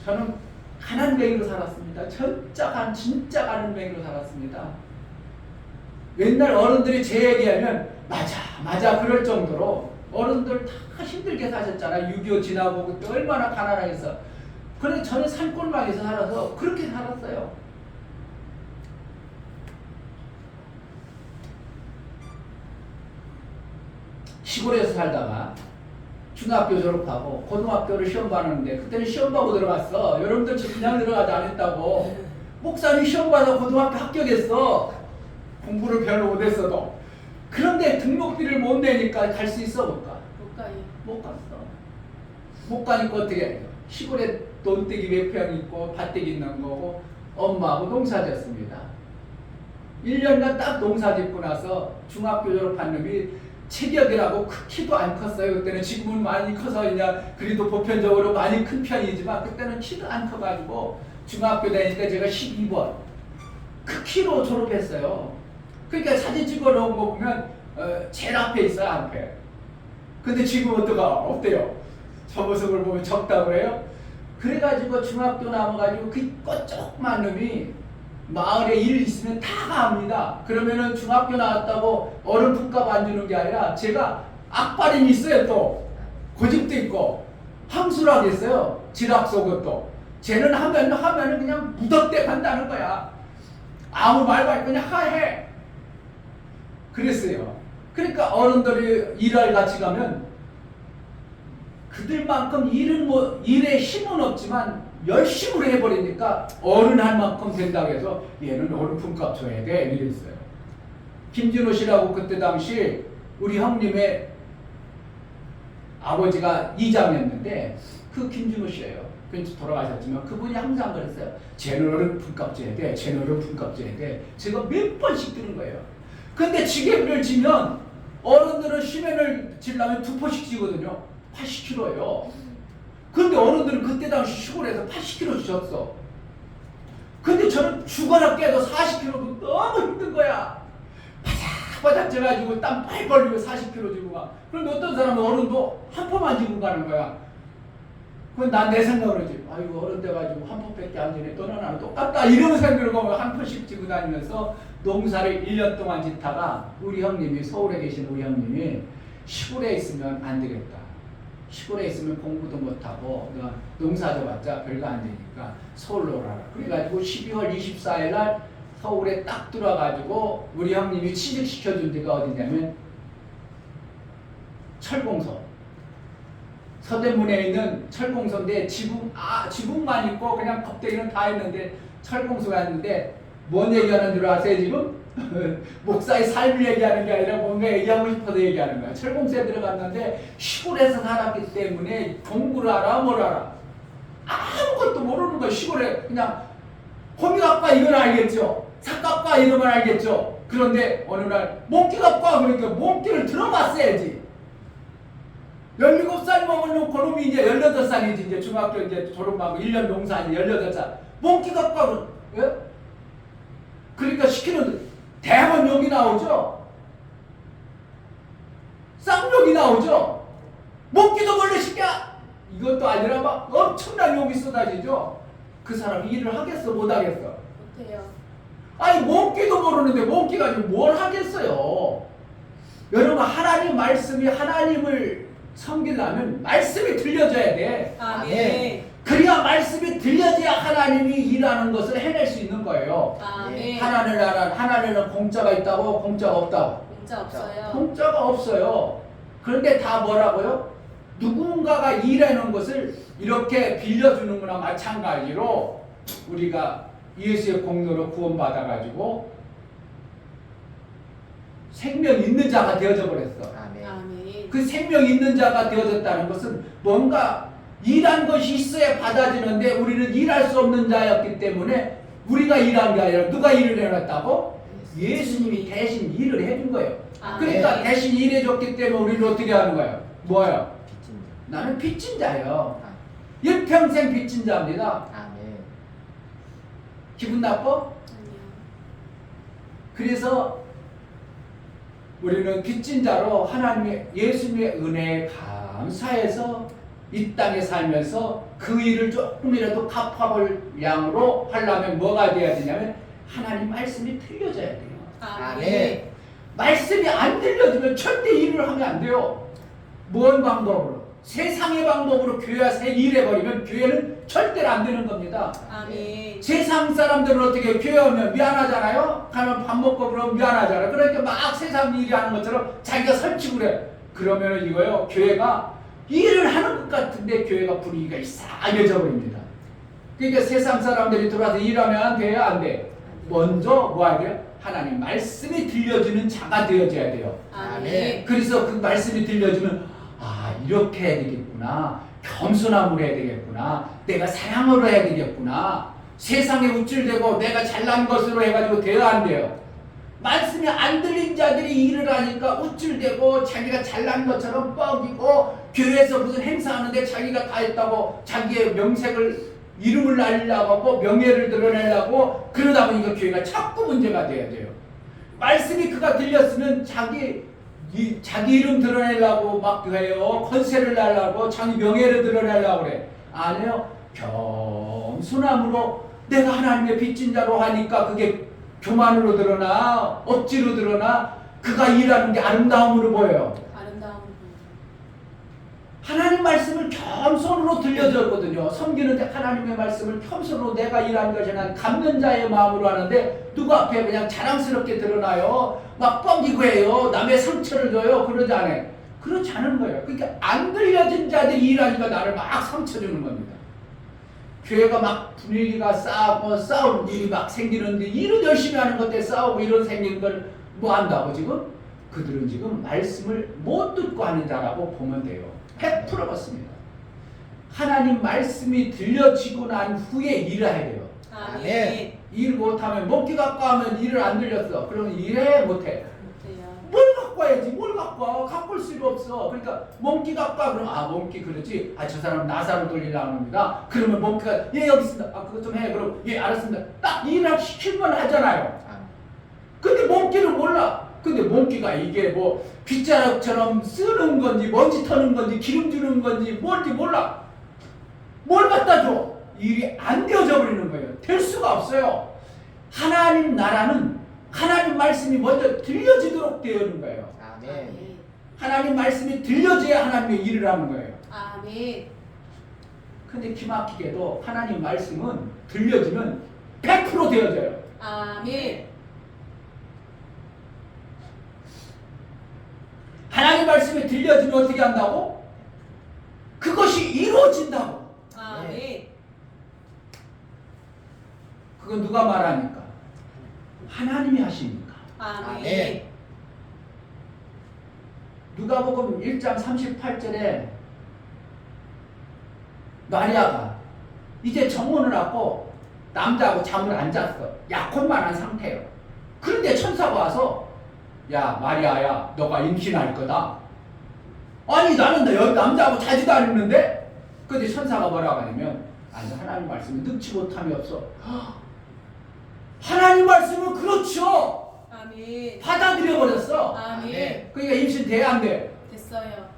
저는 가난뱅이로 살았습니다. 진짜 가난뱅이로 살았습니다. 맨날 어른들이 제 얘기하면 맞아 그럴 정도로 어른들 다 힘들게 사셨잖아요. 6.25 지나고 그때 얼마나 가난하겠어. 그런데 저는 산골방에서 살아서 그렇게 살았어요. 시골에서 살다가 중학교 졸업하고 고등학교를 시험 봤는데 그때는 시험 보고 들어갔어. 여러분들 그냥 들어가지 않았다고. 목사님 시험 봐서 고등학교 합격했어. 공부를 별로 못했어도. 그런데 등록비를 못 내니까 갈 수 있어 못 가? 못 가요. 못 갔어. 못 가니까 어떻게 해요? 시골에 논떼기 몇 평 있고 밭대기 있는 거고 엄마하고 농사 짓습니다. 1년간 딱 농사 짓고 나서 중학교 졸업한 놈이 체격이라고 키도 안 컸어요. 그때는 지금은 많이 커서 그냥 그래도 보편적으로 많이 큰 편이지만 그때는 키도 안 커가지고 중학교 다닐 때 제가 12번 그 키로 졸업했어요. 그러니까 사진 찍어 놓은 거 보면 제일 앞에 있어요. 앞에. 근데 지금 어때요? 저 모습을 보면 적다고 그래요? 그래가지고 중학교 남아가지고 그 조그만 놈이 마을에 일 있으면 다 갑니다. 그러면은 중학교 나왔다고 어른 품값 안 주는 게 아니라 제가 악바림이 있어요. 또 고집도 있고 함수라고 했어요. 지락 속옷도. 쟤는 하면은 그냥 무덕대 간다는 거야. 아무 말도 안 그냥 하해. 그랬어요. 그러니까 어른들이 일할 같이 가면 그들만큼 일에 힘은 없지만 열심으로 해버리니까 어른 할 만큼 된다고 해서 얘는 어른 품값 줘야 돼 이랬어요. 김진호 씨라고 그때 당시 우리 형님의 아버지가 이장이었는데 그 김진호 씨예요. 돌아가셨지만 그분이 항상 그랬어요. 쟤는 어른 품값 줘야 돼. 쟤는 어른 품값 줘야 돼. 제가 몇 번씩 들은 거예요. 근데 지게를 지면 어른들은 시멘을 지려면 2포씩 지거든요. 80kg예요. 근데 어른들은 그때 당시 시골에서 80kg 주셨어. 근데 저는 죽어라 깨도 40kg도 너무 힘든 거야. 바삭바삭 쪄가지고 땀 빨리 벌리고 40kg 지고 가. 그런데 어떤 사람은 어른도 한 포만 지고 가는 거야. 그건 난 내 생각으로 지. 아이고 어른 돼가지고 한 포밖에 안 지네. 너는 나랑 똑같다. 이런 생각으로 보면 한 포씩 지고 다니면서 농사를 1년 동안 짓다가 우리 형님이 서울에 계신 우리 형님이 시골에 있으면 안 되겠다. 시골에 있으면 공부도 못하고 농사 져봤자 별거 안 되니까 서울로 오라라. 그래가지고 12월 24일 날 서울에 딱 들어와가지고 우리 형님이 취직시켜준 데가 어디냐면 철공소. 서대문에 있는 철공소인데 지붕만 있고 그냥 겁대기는 다 있는데 철공소가 있는데 뭔 얘기하는 줄 아세요 지금? 목사의 삶을 얘기하는 게 아니라 뭔가 얘기하고 싶어서 얘기하는 거야. 철공소에 들어갔는데 시골에서 살았기 때문에 공부를 알아 뭘 알아? 아무것도 모르는 거야. 시골에 그냥 호미갑과 이건 알겠죠. 삭갑과 이름을 알겠죠. 그런데 어느 날 몽키갑과 그러니까 몽키를 들어봤어야지. 17살 먹은 그놈이 이제 18살이지 이제 중학교 이제 졸업하고 1년 농사하니 18살. 몽키갑과 예? 그러니까 시키는 대학원 욕이 나오죠. 쌍욕이 나오죠. 먹기도 몰래 시켜. 이것도 아니라 막 엄청난 욕이 쏟아지죠. 그 사람이 일을 하겠어 못 하겠어? 못해요. 아니 먹기도 모르는데 먹기 가지고 뭘 하겠어요. 여러분 하나님 말씀이 하나님을 섬기려면 말씀이 들려줘야 돼. 아멘. 그래야 말씀이 들려줘야 하나님이 일하는 것을 해낼 수 있는 거예요. 아멘. 하나님은 공짜가 있다고 공짜가 없다고. 공짜 없어요. 공짜가 없어요. 그런데 다 뭐라고요? 누군가가 일하는 것을 이렇게 빌려주는 거나 마찬가지로 우리가 예수의 공로로 구원받아가지고 생명 있는 자가 되어져 버렸어. 아멘. 그 생명 있는 자가 되어졌다는 것은 뭔가 일한 것이 있어야 받아지는데 우리는 일할 수 없는 자였기 때문에 우리가 일한 게 아니라 누가 일을 해놨다고? 예수님이 대신 일을 해준 거예요. 그러니까 대신 일해줬기 때문에 우리는 어떻게 하는 거예요? 뭐예요? 나는 빚진 자예요. 일평생 빚진 자입니다. 기분 나빠? 아니요. 그래서 우리는 빚진 자로 하나님의 예수님의 은혜에 감사해서 이 땅에 살면서 그 일을 조금이라도 갚아볼 양으로 하려면 뭐가 돼야 되냐면 하나님 말씀이 들려져야 돼요. 아멘. 말씀이 안 들려지면 절대 일을 하면 안 돼요. 뭔 방법으로? 세상의 방법으로 교회가 일해버리면 교회는 절대로 안 되는 겁니다. 아멘. 세상 사람들은 어떻게 교회 오면 미안하잖아요. 가면 밥 먹고 그러면 미안하잖아요. 그러니까 막 세상 일이 하는 것처럼 자기가 설치고 그래. 그러면 이거요, 교회가 일을 하는 것 같은데 교회가 분위기가 이상해져 버립니다. 그러니까 세상 사람들이 들어와서 일하면 안 돼요, 안 돼? 먼저 뭐 해야 돼요? 하나님 말씀이 들려주는 자가 되어져야 돼요. 아멘. 그래서 그 말씀이 들려주면 아, 이렇게 해야 되겠구나, 겸손함으로 해야 되겠구나, 내가 사랑으로 해야 되겠구나, 세상에 우쭐대고 내가 잘난 것으로 해가지고 돼야 안 돼요. 말씀이 안 들린 자들이 일을 하니까 우쭐대고 자기가 잘난 것처럼 뻐기고, 교회에서 무슨 행사하는데 자기가 다 했다고 자기의 명색을, 이름을 날리려고 하고 명예를 드러내려고 그러다 보니까 교회가 자꾸 문제가 돼야 돼요. 말씀이 그가 들렸으면 자기 이름 드러내려고 막 해요. 권세를 날려고 자기 명예를 드러내려고 그래. 아니요. 겸손함으로 내가 하나님의 빚진 자로 하니까 그게 교만으로 드러나, 억지로 드러나, 그가 일하는 게 아름다움으로 보여요. 아름다운 하나님 말씀을 겸손으로 들려줬거든요. 섬기는데 하나님의 말씀을 겸손으로 내가 일하는 것이 난 갚는 자의 마음으로 하는데 누구 앞에 그냥 자랑스럽게 드러나요. 막 뻥기고 해요. 남의 상처를 줘요. 그러지 않아요. 그렇지 않은 거예요. 그러니까 안 들려진 자들이 일하니까 나를 막 상처 주는 겁니다. 교회가 막 분위기가 싸우는 일이 막 생기는데 일은 열심히 하는 것 때문에 싸우고 이런 생기는 걸 뭐 한다고 지금? 그들은 지금 말씀을 못 듣고 하는 자라고 보면 돼요. 100% 맞습니다. 하나님 말씀이 들려지고 난 후에 일을 해야 돼요. 아멘. 일 못하면 먹기 갖고 하면 일을 안 들렸어. 그러면 일해 못해. 못해요. 뭘 갖고 와야지. 뭘 갖고 와. 갖고 올 수가 없어. 그러니까 몽키 갖고 와. 그럼 아 몽키 그러지. 아 저 사람 나사로 돌리려고 합니다. 그러면 몽키가 예 여기 있습니다. 아 그거 좀 해. 그럼 예 알았습니다. 딱 일을 시키면 하잖아요. 근데 몽키는 몰라. 근데 몽키가 이게 뭐 빗자루처럼 쓰는 건지 먼지 터는 건지 기름 주는 건지 뭔지 몰라. 뭘 갖다 줘. 일이 안 되어져 버리는 거예요. 될 수가 없어요. 하나님 나라는 하나님 말씀이 먼저 들려지도록 되어는 거예요. 아멘. 하나님 말씀이 들려져야 하나님의 일을 하는 거예요. 아멘. 근데 기막히게도 하나님 말씀은 들려지면 100% 되어져요. 아멘. 하나님 말씀이 들려지면 어떻게 한다고? 그것이 이루어진다고. 아멘. 그건 누가 말하니까? 하나님이 하시니까. 아멘. 누가복음 1장 38절에 마리아가 이제 정혼을 하고 남자하고 잠을 안 잤어. 약혼만한 상태예요. 그런데 천사가 와서 야 마리아야 너가 임신할 거다. 아니 나는 남자하고 자지도 않았는데. 근데 천사가 뭐라고 하냐면 아니 하나님 말씀은 능치 못함이 없어. 하나님 말씀은 그렇죠. 아멘. 받아들여 버렸어. 아멘. 그러니까 임신 돼 안 돼? 됐어요.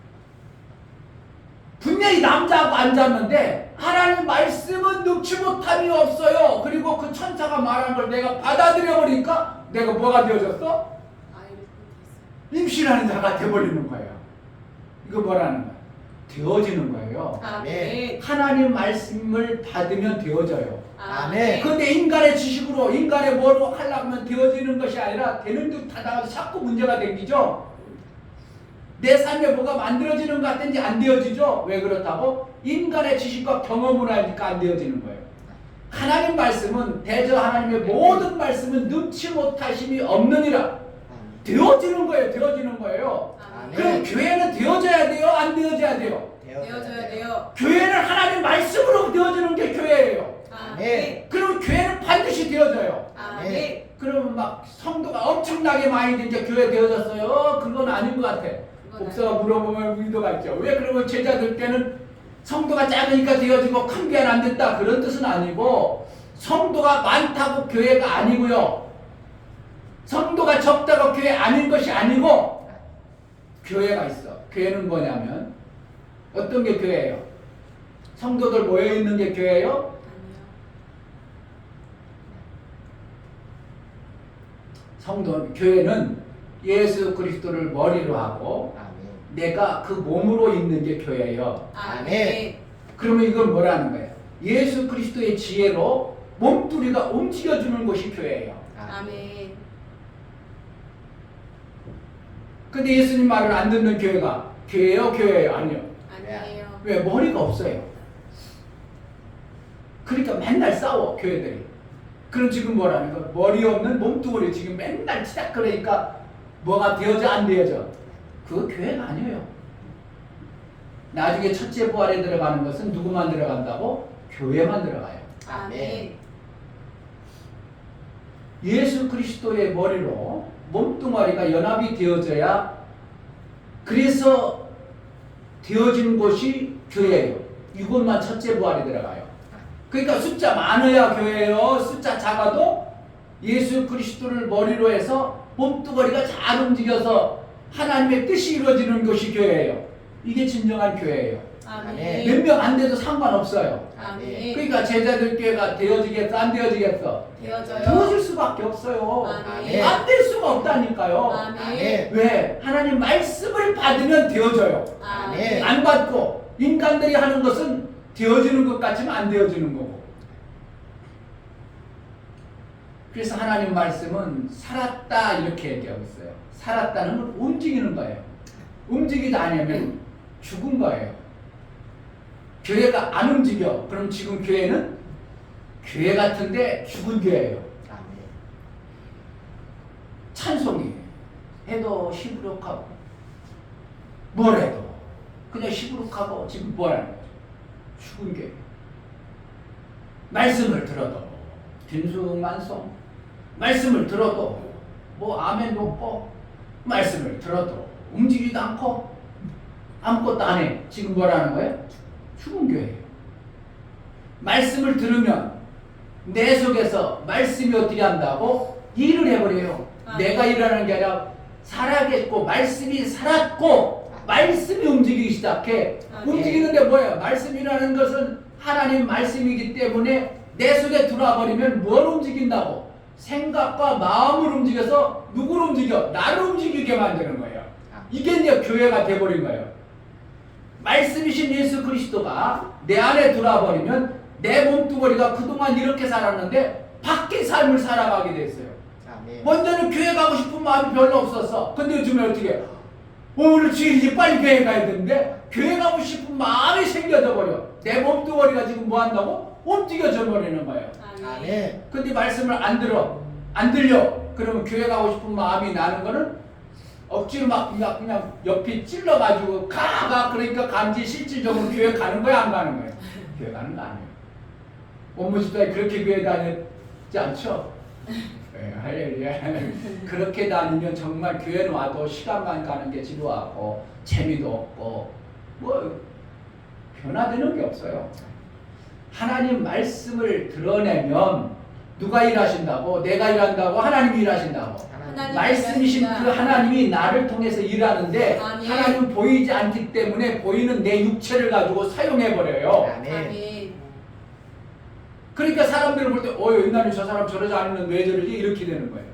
분명히 남자하고 앉았는데 하나님 말씀은 능치 못함이 없어요. 그리고 그 천사가 말한 걸 내가 받아들여 버리니까 내가 뭐가 되어졌어? 아이를 낳겠어요. 임신하는 자가 돼버리는 거예요. 이거 뭐라는 거야? 되어지는 거예요. 아멘. 하나님 말씀을 받으면 되어져요. 아멘. 근데 인간의 지식으로 인간의 뭐로 하려면 되어지는 것이 아니라 되는 듯 하다가 자꾸 문제가 생기죠. 내 삶에 뭐가 만들어지는 것 같은지 안 되어지죠. 왜 그렇다고? 인간의 지식과 경험을 하니까 안 되어지는 거예요. 하나님 말씀은 대저 하나님의 모든 말씀은 능치 못하심이 없느니라. 되어지는 거예요. 되어지는 거예요. 아멘. 그럼 교회는 되어져야 돼요? 안 되어져야 돼요? 되어져야 돼요. 교회는 하나님 말씀으로 되어지는 게 교회예요. 아멘. 그럼 교회는 반드시 되어져요. 아멘. 그러면 막 성도가 엄청나게 많이 이제 교회 되어졌어요. 그건 아닌 것 같아. 목사가 물어보면 의도가 있죠. 왜 그러면 제자들 때는 성도가 작으니까 되어지고 큰 교회는 안 됐다. 그런 뜻은 아니고 성도가 많다고 교회가 아니고요. 성도가 적다고 교회 아닌 것이 아니고 교회가 있어. 교회는 뭐냐면 어떤 게 교회예요? 성도들 모여 있는 게 교회예요? 교회는 예수 그리스도를 머리로 하고 내가 그 몸으로 있는 게 교회예요. 아멘. 그러면 이건 뭐라는 거예요? 예수 그리스도의 지혜로 몸뚱이가 움직여주는 것이 교회예요. 아멘. 근데 예수님 말을 안 듣는 교회가 교회예요? 교회예요? 아니요. 아니에요. 왜? 머리가 없어요. 그러니까 맨날 싸워 교회들이. 그럼 지금 뭐라는 거? 머리 없는 몸뚱아리 지금 맨날 치작 그러니까 뭐가 되어져 안 되어져? 그거 교회가 아니에요. 나중에 첫째 부활에 들어가는 것은 누구만 들어간다고? 교회만 들어가요. 아멘. 예수 그리스도의 머리로 몸뚱아리가 연합이 되어져야 그래서 되어진 곳이 교회예요. 이것만 첫째 부활에 들어가요. 그러니까 숫자 많아야 교회예요. 숫자 작아도 예수 그리스도를 머리로 해서 몸뚱아리가 잘 움직여서 하나님의 뜻이 이루어지는 것이 교회예요. 이게 진정한 교회예요. 아멘. 몇 명 안 돼도 상관없어요. 아멘. 그러니까 제자들 교회가 되어지겠어? 안 되어지겠어? 되어져요. 되어질 수밖에 없어요. 아멘. 안 될 수가 없다니까요. 아멘. 왜? 하나님 말씀을 받으면 되어져요. 아멘. 안 받고 인간들이 하는 것은 되어지는 것 같지만 안 되어지는 거고. 그래서 하나님 말씀은 살았다 이렇게 얘기하고 있어요. 살았다는 건 움직이는 거예요. 움직이지 않으면 죽은 거예요. 교회가 안 움직여. 그럼 지금 교회는 교회 같은데 죽은 교회예요. 찬송이 해도 시부룩하고 뭘 해도 그냥 시부룩하고 지금 뭐라는 거죠? 죽은 교회. 말씀을 들어도 빈수만성. 말씀을 들어도 뭐 아멘 놓고 말씀을 들어도 움직이지도 않고 아무것도 안 해. 지금 뭐라는 거예요? 죽은 교회예요. 말씀을 들으면 내 속에서 말씀이 어떻게 한다고? 일을 해버려요. 내가 일하는 게 아니라 살아겠고 말씀이 살았고 말씀이 움직이기 시작해. 움직이는데 뭐예요? 말씀이라는 것은 하나님 말씀이기 때문에 내 속에 들어와 버리면 뭘 움직인다고? 생각과 마음을 움직여서 누구를 움직여? 나를 움직이게 만드는 거예요. 이게 이제 교회가 돼버린 거예요. 말씀이신 예수 그리스도가 내 안에 들어와 버리면 내 몸뚱아리가 그동안 이렇게 살았는데 밖의 삶을 살아가게 됐어요. 먼저는 교회 가고 싶은 마음이 별로 없었어. 근데 요즘에 어떻게 해요? 오늘 주일이지 빨리 교회 가야 되는데 교회 가고 싶은 마음이 생겨져 버려. 내 몸뚱아리가 지금 뭐 한다고? 움직여져 버리는 거예요. 아멘. 근데 말씀을 안 들려. 그러면 교회 가고 싶은 마음이 나는 거는 억지로 막 그냥 옆이 찔러가지고 가 그러니까 감지 실질적으로 교회 가는 거야 안 가는 거예요? 교회 가는 거 아니에요. 원무집사에 그렇게 교회 다녔지 않죠? 네, 할렐루야. 그렇게 다니면 정말 교회는 와도 시간만 가는 게 지루하고 재미도 없고 뭐 변화되는 게 없어요. 하나님 말씀을 드러내면 누가 일하신다고? 내가 일한다고? 하나님이 일하신다고? 말씀이신 그 하나님이 나를 통해서 일하는데 아멘. 하나님은 보이지 않기 때문에 보이는 내 육체를 가지고 사용해버려요. 아멘. 그러니까 사람들을 볼 때 옛날에 저 사람 저러지 않았는데 왜 저러지? 이렇게 되는 거예요.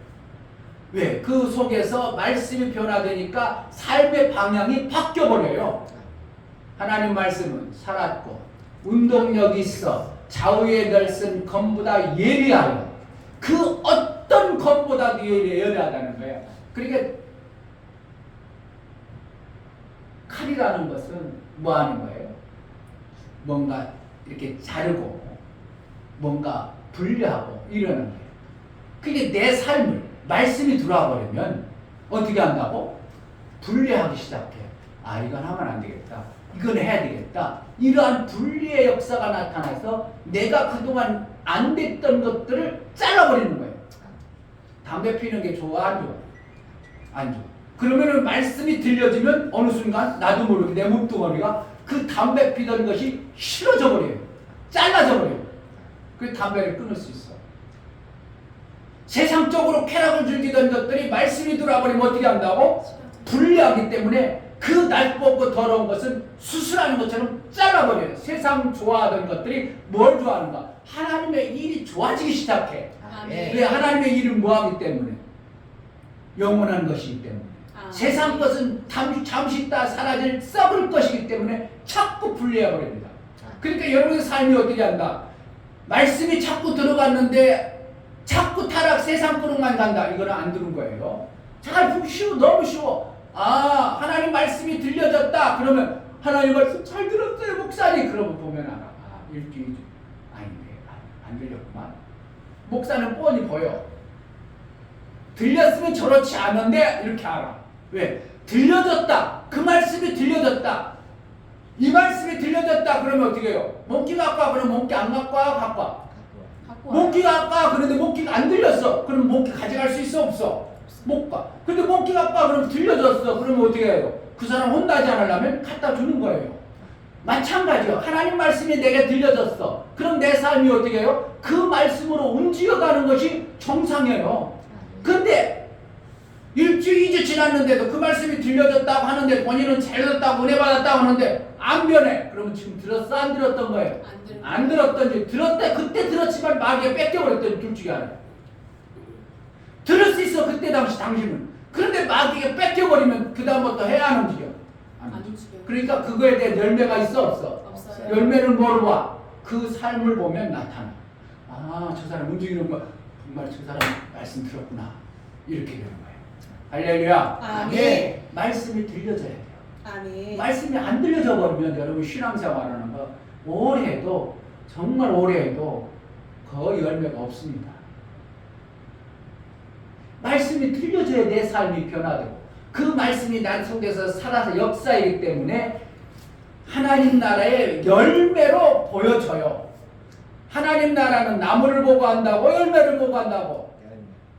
왜? 그 속에서 말씀이 변화되니까 삶의 방향이 바뀌어버려요. 하나님 말씀은 살았고 운동력이 있어 좌우의 널쓴 검보다 예리하여 그 어떤 검보다도 예리하다는 거예요. 그러니까 칼이라는 것은 뭐 하는 거예요? 뭔가 이렇게 자르고 뭔가 분리하고 이러는 거예요. 그게 내 삶을 말씀이 들어와 버리면 어떻게 한다고? 분리하기 시작해. 이건 하면 안 되겠다. 이건 해야 되겠다. 이러한 분리의 역사가 나타나서 내가 그동안 안 됐던 것들을 잘라버리는 거예요. 담배 피는 게 좋아? 안 좋아? 안 좋아. 그러면은 말씀이 들려지면 어느 순간 나도 모르게 내 몸뚱아리가 그 담배 피던 것이 싫어져 버려요. 잘라져 버려요. 그 담배를 끊을 수 있어. 세상적으로 쾌락을 즐기던 것들이 말씀이 들어와 버리면 어떻게 한다고? 분리하기 때문에 그 날법고 더러운 것은 수술하는 것처럼 잘라버려요. 세상 좋아하던 것들이 뭘 좋아하는가? 하나님의 일이 좋아지기 시작해. 아멘. 왜? 하나님의 일은 뭐하기 때문에? 영원한 것이기 때문에. 세상 것은 잠시 있다 사라질 썩을 것이기 때문에 자꾸 분리해버립니다. 그러니까 여러분의 삶이 어떻게 한다? 말씀이 자꾸 들어갔는데 자꾸 타락 세상 거룩만 간다. 이거는 안 들은 거예요. 잘 쉬워. 너무 쉬워. 하나님 말씀이 들려졌다. 그러면 하나님 말씀 잘 들었어요, 목사님. 그러면 보면 알아. 일주일 아닌데 안 들렸구만. 목사는 뻔히 보여. 들렸으면 저렇지 않은데 이렇게 알아. 왜? 들려졌다. 그 말씀이 들려졌다. 이 말씀이 들려졌다. 그러면 어떻게 해요? 목기 갖고 와. 그러면 목기 안 갖고 와? 갖고 와. 갖고 와요. 목기 갖고 와. 그런데 목기가 안 들렸어. 그럼 목기 가져갈 수 있어? 없어? 못 가. 근데 목기 갖고 와. 그러면 들려졌어. 그러면 어떻게 해요? 그 사람 혼나지 않으려면 갖다 주는 거예요. 마찬가지요. 하나님 말씀이 내게 들려졌어. 그럼 내 삶이 어떻게 해요? 그 말씀으로 움직여가는 것이 정상이에요. 근데 일주일이 지났는데도 그 말씀이 들려졌다고 하는데 본인은 잘 들었다고 은혜 받았다고 하는데 안 변해. 그러면 지금 들었어? 안 들었던 거예요? 안 들었던지 들었대. 그때 들었지만 마귀에 뺏겨버렸더니 둘 중에 하나. 들을 수 있어. 그때 당시 당신은. 그런데 마귀에 뺏겨버리면 그 다음부터 해야 안 움직여. 안 움직여요. 그러니까 그거에 대한 열매가 있어? 없어? 없어요. 열매는 뭐로 봐? 그 삶을 보면 나타나. 저 사람 움직이는 거 정말 저 사람 말씀 들었구나. 이렇게 되는 거예요. 할렐루야. 아멘. 말씀이 들려져야 돼요. 아멘. 말씀이 안 들려져 버리면 여러분 신앙생활하는 거 오래 해도 정말 오래 해도 거의 열매가 없습니다. 말씀이 들려져야 내 삶이 변화되고 그 말씀이 난 속에서 살아서 역사이기 때문에 하나님 나라의 열매로 보여져요. 하나님 나라는 나무를 보고 한다고 열매를 보고 한다고.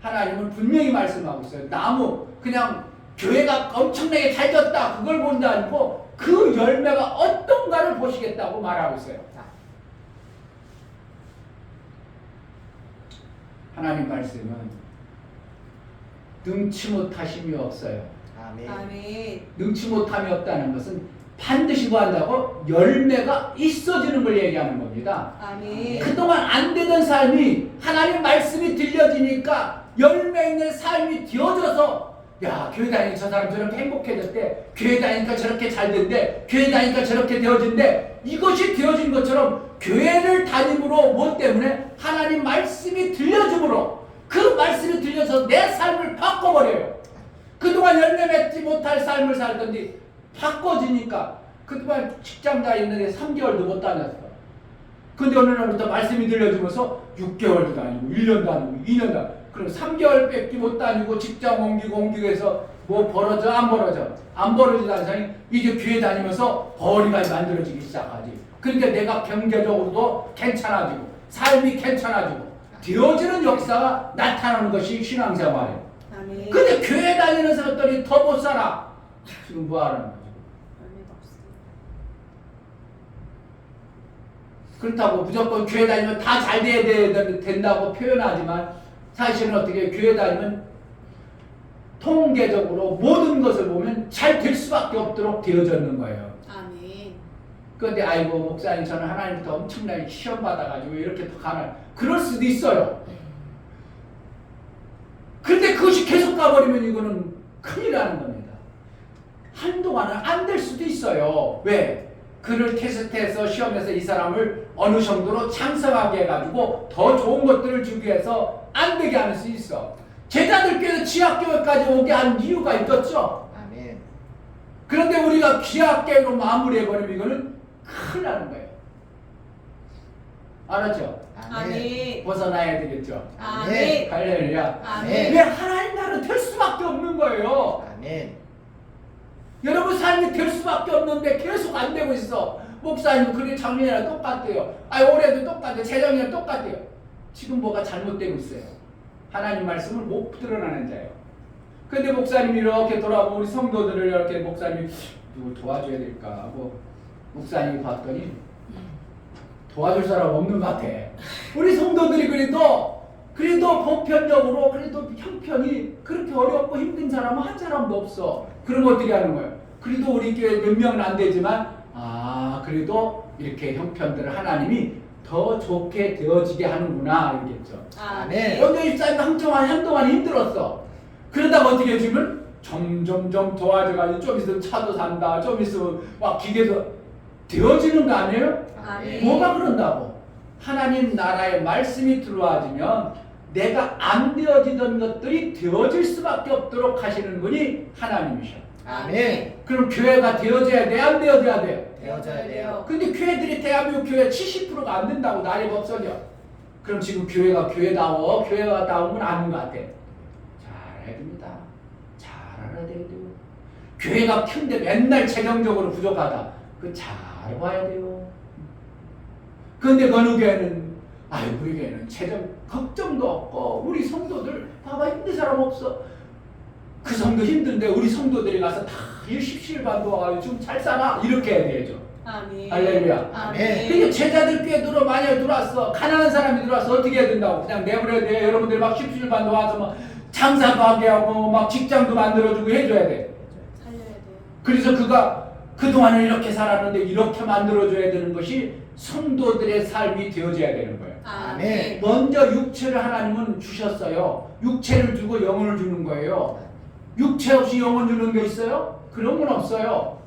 하나님은 분명히 말씀하고 있어요. 나무 그냥 교회가 엄청나게 잘 졌다 그걸 본다 아니고 그 열매가 어떤가를 보시겠다고 말하고 있어요. 하나님 말씀은 능치 못하심이 없어요. 아멘. 능치 못함이 없다는 것은 반드시 뭐 한다고? 열매가 있어지는 걸 얘기하는 겁니다. 아멘. 그동안 안 되던 삶이 하나님 말씀이 들려지니까 열매 있는 삶이 되어져서 야 교회 다니니까 저 사람 저렇게 행복해졌대. 교회 다니니까 저렇게 잘 된대. 교회 다니니까 저렇게 되어진대. 이것이 되어진 것처럼 교회를 다님으로 뭐 때문에? 하나님 말씀이 들려줌으로 그 말씀이 들려서 내 삶을 바꿔버려요. 그동안 열매 맺지 못할 삶을 살던지 바꿔지니까 그동안 직장 다니는데 3개월도 못 다녔어. 근데 어느 날부터 말씀이 들려주면서 6개월도 다니고 1년도 다니고 2년도 다니고 그럼 3개월 뺏기 못 다니고 직장 옮기고 해서 뭐 벌어져 안 벌어져? 안 벌어지다는 사람이 이제 교회 다니면서 벌이가 만들어지기 시작하지. 그러니까 내가 경제적으로도 괜찮아지고 삶이 괜찮아지고 되어지는 역사가 나타나는 것이 신앙생활이에요. 아멘. 근데 교회 다니는 사람들이 더 못 살아. 지금 뭐 하는 거죠? 열매가 없어요. 그렇다고 무조건 교회 다니면 다 잘 돼야 된다고 표현하지만 사실은 어떻게 교회 다니면 통계적으로 모든 것을 보면 잘 될 수밖에 없도록 되어졌는 거예요. 아멘. 그런데 아이고 목사님 저는 하나님부터 엄청나게 시험 받아가지고 이렇게 더 가나 그럴 수도 있어요. 그런데 그것이 계속 가버리면 이거는 큰일 나는 겁니다. 한동안은 안 될 수도 있어요. 왜? 그를 테스트해서 시험해서 이 사람을 어느 정도로 장성하게 해가지고 더 좋은 것들을 주기 위해서 안 되게 하는 수 있어. 제자들께서 지하교회까지 오게 한 이유가 있겠죠. 아멘. 그런데 우리가 귀하게로 마무리해버리면 이거는 큰일 나는 거예요. 알았죠? 아멘. 벗어나야 되겠죠. 아멘. 할렐루야. 아멘. 왜 하나님 나라는 될 수밖에 없는 거예요. 아멘. 여러분 삶이 될 수밖에 없는데 계속 안 되고 있어. 목사님 그게 작년이랑 똑같대요. 올해도 똑같아요. 재작년이랑 똑같대요. 지금 뭐가 잘못되고 있어요. 하나님 말씀을 못 드러나는 자예요. 근데 목사님이 이렇게 돌아보고 우리 성도들을 이렇게 목사님이 누굴 도와줘야 될까 하고 목사님이 봤더니 도와줄 사람 없는 것 같아. 우리 성도들이 그래도 보편적으로 그래도 형편이 그렇게 어렵고 힘든 사람은 한 사람도 없어. 그럼 어떻게 하는 거예요? 그래도 우리 교회 몇 명은 안 되지만 그래도 이렇게 형편들을 하나님이 더 좋게 되어지게 하는구나 이러겠죠. 아멘. 먼저 입사님 한동안 힘들었어. 그러다가 어떻게 해주면 점점 도와줘가지고 좀 있으면 차도 산다. 좀 있으면 막 기계도 되어지는 거 아니에요? 아멘. 뭐가 그런다고? 하나님 나라의 말씀이 들어와지면 내가 안 되어지던 것들이 되어질 수밖에 없도록 하시는 분이 하나님이셔. 아멘. 그럼 교회가 되어져야 돼, 안 되어져야 돼요? 되어져야 돼요. 근데 교회들이 대한민국 교회 70%가 안 된다고 난리 법석이야. 그럼 지금 교회가 교회다워, 교회가 다우면 아닌 것 같아. 잘해야 됩니다. 잘 알아야 돼요. 교회가 큰데 맨날 재정적으로 부족하다. 그 잘 봐야 돼요. 그런데 어느 교회는 우리 교회는 재정 걱정도 없고 우리 성도들 봐봐 힘든 사람 없어. 그 성도 힘든데 우리 성도들이 가서 다 십시일반도 와가지고 좀 잘 살아 이렇게 해야 되죠. 아멘. 할렐루야. 아멘. 근데 제자들 꽤 만약에 들어왔어. 가난한 사람이 들어와서 어떻게 해야 된다고? 그냥 내버려야 돼. 여러분들이 막 십시일반도 와서 막 장사도 하게 하고 막 직장도 만들어주고 해줘야 돼. 살려야 돼요. 그래서 그가 그동안은 이렇게 살았는데 이렇게 만들어줘야 되는 것이 성도들의 삶이 되어져야 되는 거예요. 아멘. 먼저 육체를 하나님은 주셨어요. 육체를 주고 영혼을 주는 거예요. 육체 없이 영혼 주는 게 있어요? 그런 건 없어요.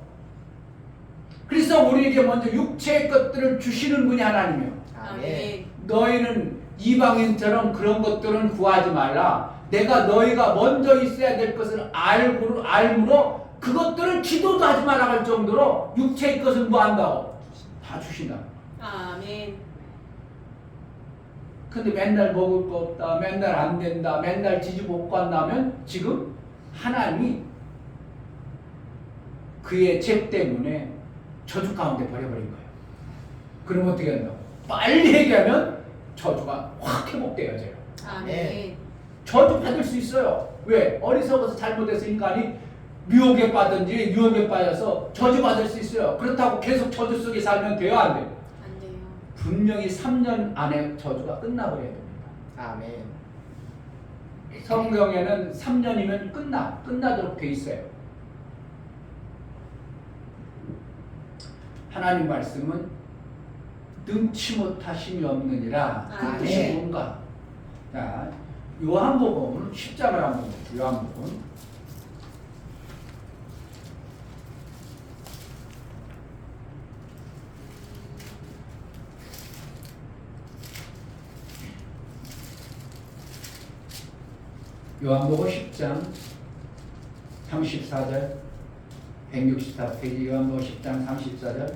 그래서 우리에게 먼저 육체의 것들을 주시는 분이 하나님이에요. 아멘. 너희는 이방인처럼 그런 것들은 구하지 말라. 내가 너희가 먼저 있어야 될 것을 알므로 그것들을 기도도 하지 말라 할 정도로 육체의 것은 뭐 한다고? 다 주신다. 아멘. 근데 맨날 먹을 거 없다, 맨날 안 된다, 맨날 지지고 못 간다면 지금 하나님이 그의 죄 때문에 저주 가운데 버려버린 거예요. 그럼 어떻게 한다고? 빨리 얘기하면 저주가 확 회복되어져요. 아멘. 저주 받을 수 있어요. 왜? 어리석어서 잘못해서 인간이 유혹에 빠든지 유혹에 빠져서 저주 받을 수 있어요. 그렇다고 계속 저주 속에 살면 돼요, 안 돼요? 안 돼요. 분명히 3년 안에 저주가 끝나버려야 됩니다. 아멘. 성경에는 3년이면 끝나도록 돼 있어요. 하나님 말씀은 능치 못하심이 없느니라. 그 뜻이 아멘. 뭔가? 자, 요한복음 10장을 한번 보세요. 요한복음. 요한복음 10장 34절 164페이지 요한복음 10장 34절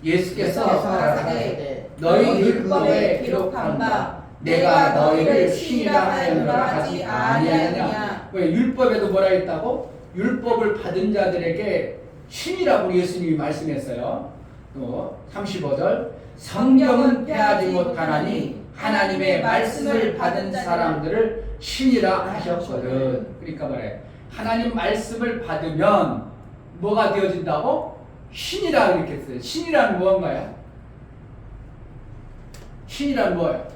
예수께서 가라사대 너희 율법에 기록한 바 내가 너희를 신이라 하였노라 하지 아니하느냐. 왜? 율법에도 뭐라 했다고? 율법을 받은 자들에게 신이라고 예수님이 말씀했어요. 또 35절 성경은 패하지 못하나니 하나님의 말씀을 받은 사람들을 신이라 하셨거든. 그러니까 말해 하나님 말씀을 받으면 뭐가 되어진다고? 신이라 이렇게 했어요. 신이란 무언가요? 신이란 뭐예요?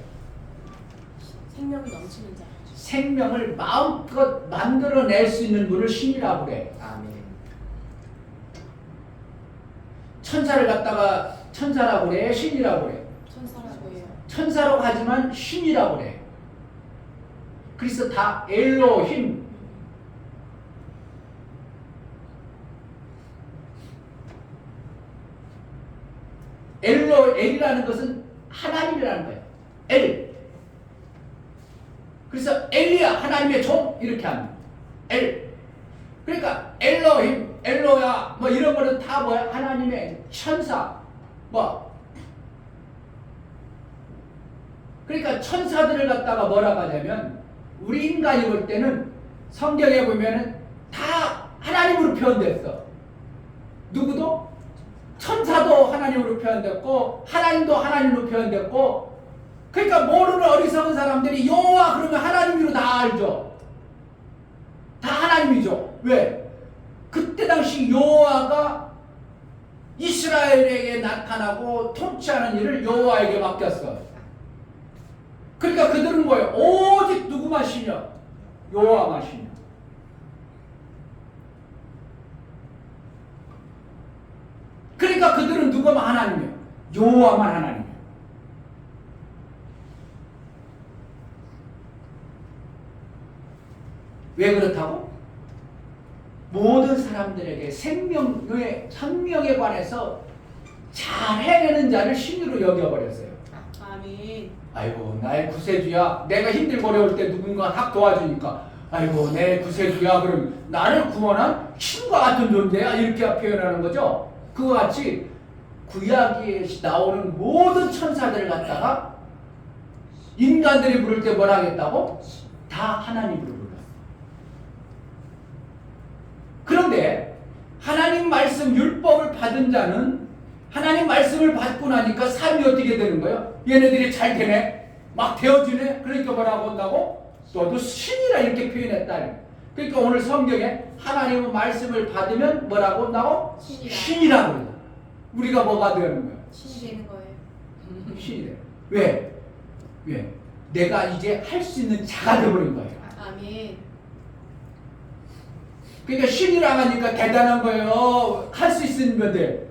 생명이 넘치는 자. 생명을 마음껏 만들어낼 수 있는 분을 신이라고 그래. 아멘. 천사를 갖다가 천사라고 그래? 신이라고 그래? 천사라고 해요. 천사라고 하지만 신이라고 그래. 그래서 다 엘로힘. 엘이라는 것은 하나님이라는 거예요. 엘. 그래서 엘리야 하나님의 종 이렇게 합니다. 엘. 그러니까 엘로힘, 엘로야 뭐 이런 거는 다 뭐야? 하나님의 천사. 뭐. 그러니까 천사들을 갖다가 뭐라고 하냐면 우리 인간이 볼 때는 성경에 보면은 다 하나님으로 표현됐어. 누구도? 천사도 하나님으로 표현됐고 하나님도 하나님으로 표현됐고 그러니까 모르는 어리석은 사람들이 여호와 그러면 하나님으로 다 알죠. 다 하나님이죠. 왜? 그때 당시 여호와가 이스라엘에게 나타나고 통치하는 일을 여호와에게 맡겼어. 그러니까 그들은 뭐예요? 오직 누구만 신이야? 여호와만 신이야. 그러니까 그들은 누구만 하나님이야? 여호와만 하나님이야. 왜 그렇다고? 모든 사람들에게 생명에 관해서 잘 해내는 자를 신으로 여겨버렸어요. 아멘. 아이고 나의 구세주야. 내가 힘들고 어려울 때 누군가 딱 도와주니까 아이고 내 구세주야 그럼 나를 구원한 신과 같은 존재야 이렇게 표현하는 거죠. 그와 같이 구약에 나오는 모든 천사들을 갖다가 인간들이 부를 때 뭘 하겠다고? 다 하나님으로 불렀어. 그런데 하나님 말씀 율법을 받은 자는 하나님 말씀을 받고 나니까 삶이 어떻게 되는 거예요? 얘네들이 잘 되네? 막 되어지네? 그러니까 뭐라고 한다고? 너도 신이라 이렇게 표현했다. 그러니까 오늘 성경에 하나님의 말씀을 받으면 뭐라고 한다고? 신이라. 신이라고 그래요. 우리가 뭐가 되는 거예요? 신이 되는 거예요. 신이 돼요. 왜? 왜? 내가 이제 할 수 있는 자가 되어버린 거예요. 아멘. 그러니까 신이라고 하니까 대단한 거예요. 할 수 있는 건데.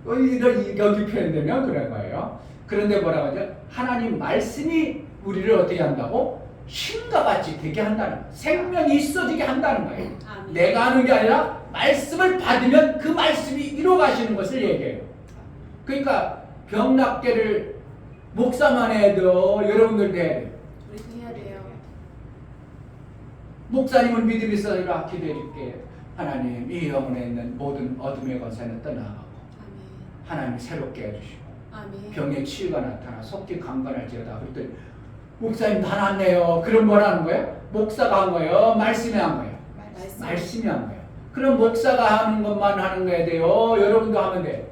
이런 여기 표현되면 그런 거예요. 그런데 뭐라고 하죠? 하나님 말씀이 우리를 어떻게 한다고? 신과 같이 되게 한다는 거예요. 생명이 있어지게 한다는 거예요. 아멘. 내가 하는 게 아니라 말씀을 받으면 그 말씀이 이루어 가시는 것을 얘기해요. 그러니까 병낫게를 목사만 해도 여러분들도 해야 돼요. 우리도 해야 돼요. 목사님은 믿음이 있어 이렇게 기도해줄게. 하나님 이 영혼에 있는 모든 어둠의 권세는 떠나가고 아멘. 하나님 새롭게 해주시고 아멘. 병의 치유가 나타나 속기 강건할지어다. 그랬더니 목사님 다 낫네요. 그럼 뭐라는 거예요? 목사가 한 거예요? 말씀이 한 거예요? 말씀. 말씀이 한 거예요. 그럼 목사가 하는 것만 하는 거야 돼요? 여러분도 하면 돼요.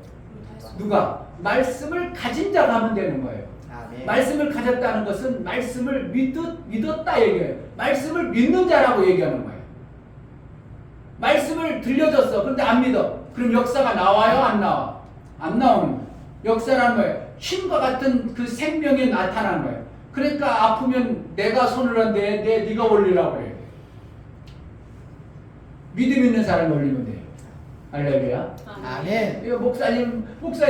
누가? 말씀을 가진 자가 하면 되는 거예요. 아멘. 말씀을 가졌다는 것은 말씀을 믿었다 얘기해요. 말씀을 믿는 자라고 얘기하는 거예요. 말씀을 들려줬어. 그런데 안 믿어. 그럼 역사가 나와요? 안 나와? 안 나오는 거예요. 역사라는 거예요. 신과 같은 그 생명이 나타나는 거예요. 그러니까 아프면 내가 손을 한데 네가 올리라고 그래요. 믿음 있는 사람 올리면 돼요. 할렐루야. 아멘. 이거 목사님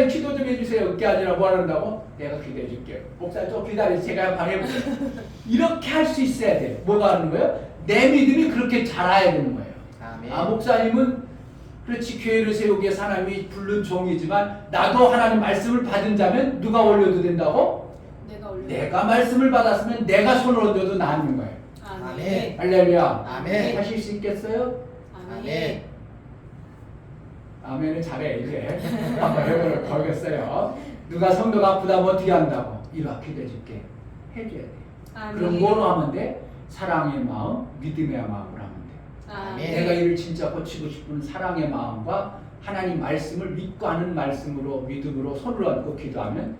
기도 좀 해주세요. 그게 아니라 뭐 한다고? 내가 기도해 줄게요. 목사님 좀 기다려주세요. 제가 한번 해볼게요. 이렇게 할 수 있어야 돼요. 뭐가 하는 거예요? 내 믿음이 그렇게 자라야 되는 거예요. 아멘. 아, 목사님은 그렇지 교회를 세우기 위해 하나님이 부른 종이지만 나도 하나님 말씀을 받은 자면 누가 올려도 된다고? 내가 올려. 내가 말씀을 받았으면 내가 손을 얹어도 나는 거예요. 아멘. 할렐루야. 아멘. 하실 수 있겠어요? 아멘. 아멘은 잘해 이제. 한번 해보려 걸겠어요. 누가 성도가 아프다면 어떻게 한다고? 이렇게 해줄게. 해줘야 돼. 아멘. 그럼 뭐로 하면 돼? 사랑의 마음, 믿음의 마음으로 하면 돼. 아멘. 내가 이를 진짜 고치고 싶은 사랑의 마음과 하나님 말씀을 믿고 하는 말씀으로 믿음으로 손을 얹고 기도하면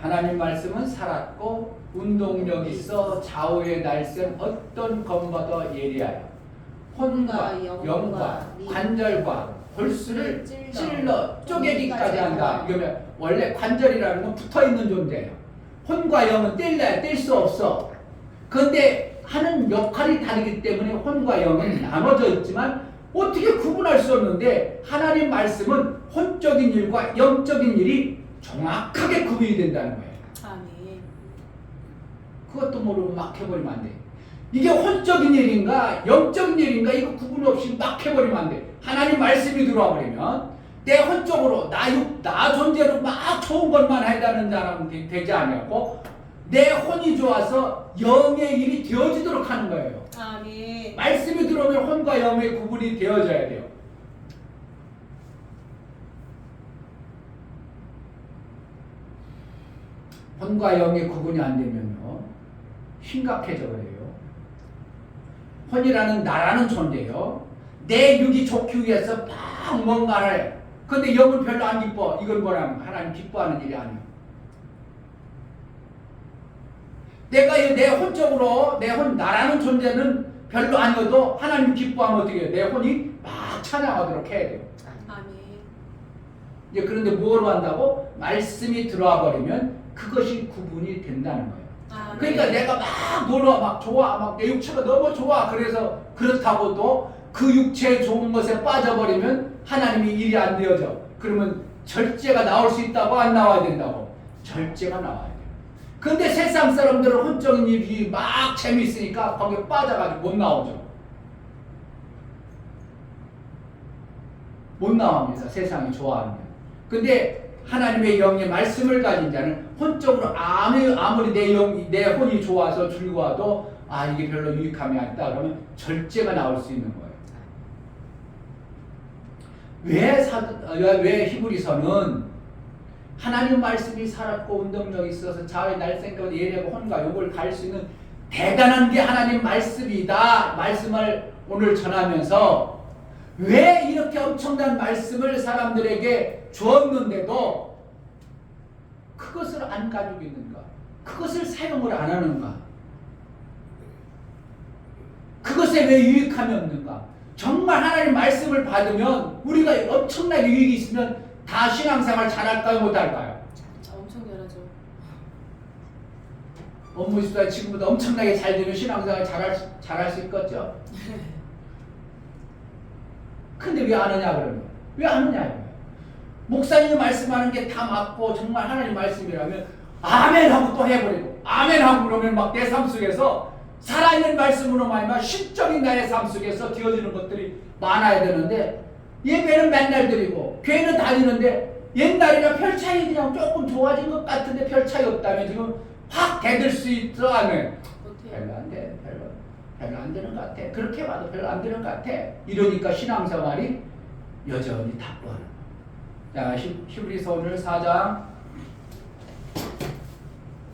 하나님 말씀은 살았고 운동력 있어 좌우의 날쌘 어떤 검보다 예리하여 혼과 영과 관절과 골수를 찔러 쪼개기까지 한다. 그러면 원래 관절이라는 건 붙어있는 존재예요. 혼과 영은 뗄 수 없어. 그런데 하는 역할이 다르기 때문에 혼과 영은 나눠져 있지만 어떻게 구분할 수 없는데 하나님 말씀은 혼적인 일과 영적인 일이 정확하게 구분이 된다는 거예요. 아멘. 그것도 모르고 막 해버리면 안 돼. 이게 혼적인 일인가 영적인 일인가 이거 구분 없이 막 해버리면 안 돼. 하나님 말씀이 들어와 버리면 내 혼적으로 나 존재로 막 좋은 것만 해다는 사람은 되지 않았고 내 혼이 좋아서 영의 일이 되어지도록 하는 거예요. 아멘. 말씀이 들어오면 혼과 영의 구분이 되어져야 돼요. 혼과 영의 구분이 안 되면요 심각해져 버려요. 혼이라는 나라는 존재요. 내 육이 좋기 위해서 막 뭔가를 해. 근데 영은 별로 안 기뻐. 이건 뭐라는 거야? 하나님 기뻐하는 일이 아니에요. 내가 내 혼적으로 내 혼 나라는 존재는 별로 아니어도 하나님 기뻐하면 어떻게 해요? 내 혼이 막 찬양하도록 해야 돼요. 아멘. 이제 그런데 뭐로 한다고? 말씀이 들어와 버리면 그것이 구분이 된다는 거예요. 아멘. 그러니까 내가 막 놀아, 막 좋아, 막 내 육체가 너무 좋아. 그래서 그렇다고도 그 육체의 좋은 것에 빠져버리면 하나님이 일이 안 되어져. 그러면 절제가 나올 수 있다고 안 나와야 된다고? 절제가 나와야 돼요. 근데 세상 사람들은 혼적인 일이 막 재미있으니까 거기에 빠져가지고 못 나오죠. 못 나옵니다. 세상이 좋아하면. 근데 하나님의 영의 말씀을 가진 자는 혼적으로 아무리 내 혼이 좋아서 즐거워도 이게 별로 유익함이 없다 그러면 절제가 나올 수 있는 거예요. 왜 히브리서는 하나님 말씀이 살았고 운동력이 있어서 자의 날생각은 예리하고 혼과 욕을 가릴 수 있는 대단한 게 하나님 말씀이다. 말씀을 오늘 전하면서 왜 이렇게 엄청난 말씀을 사람들에게 주었는데도 그것을 안 가지고 있는가? 그것을 사용을 안 하는가? 그것에 왜 유익함이 없는가? 정말 하나님 말씀을 받으면 우리가 엄청나게 유익이 있으면 다 신앙생활 잘할까요? 못할까요? 엄청 잘하죠. 업무 수단 지금보다 엄청나게 잘 되면 신앙생활 잘할 수 있겠죠? 근데 왜 안 하냐 그러면? 왜 안 하냐? 목사님이 말씀하는 게 다 맞고 정말 하나님 말씀이라면 아멘 하고 또 해버리고 아멘 하고 그러면 막 내 삶 속에서 살아있는 말씀으로 말미암아 실적인 나의 삶 속에서 되어지는 것들이 많아야 되는데 예배는 맨날 드리고 교회는 다니는데 옛날이나 별 차이 그냥 조금 좋아진 것 같은데 별 차이 없다면 지금 확 대들 수 있어 아멘? 별로 안 돼. 별로 안 되는 것 같아. 그렇게 봐도 별로 안 되는 것 같아. 이러니까 신앙생활이 여전히 답답하는 거야. 자, 히브리서 오늘 4장.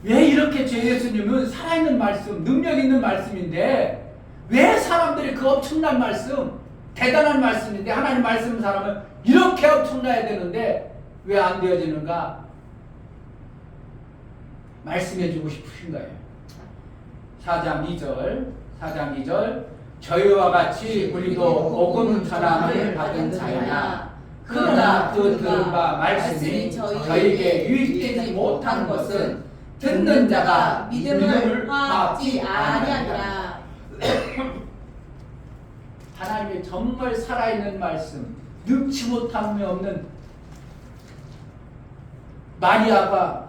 왜 이렇게 제 예수님은 살아있는 말씀, 능력 있는 말씀인데 왜 사람들이 그 엄청난 말씀, 대단한 말씀인데 하나님 말씀 사람은 이렇게 엄청나야 되는데 왜 안 되어지는가? 말씀해주고 싶으신 거예요. 4장 2절 저희와 같이 우리도 복음 전함을 받은 자야. 그러나 그 들은 바 말씀이 저에게 유익되지 못한 것은 듣는 자가 믿음을 받지 아니하니라. 하나님의 정말 살아있는 말씀, 능치 못함이 없는 마리아가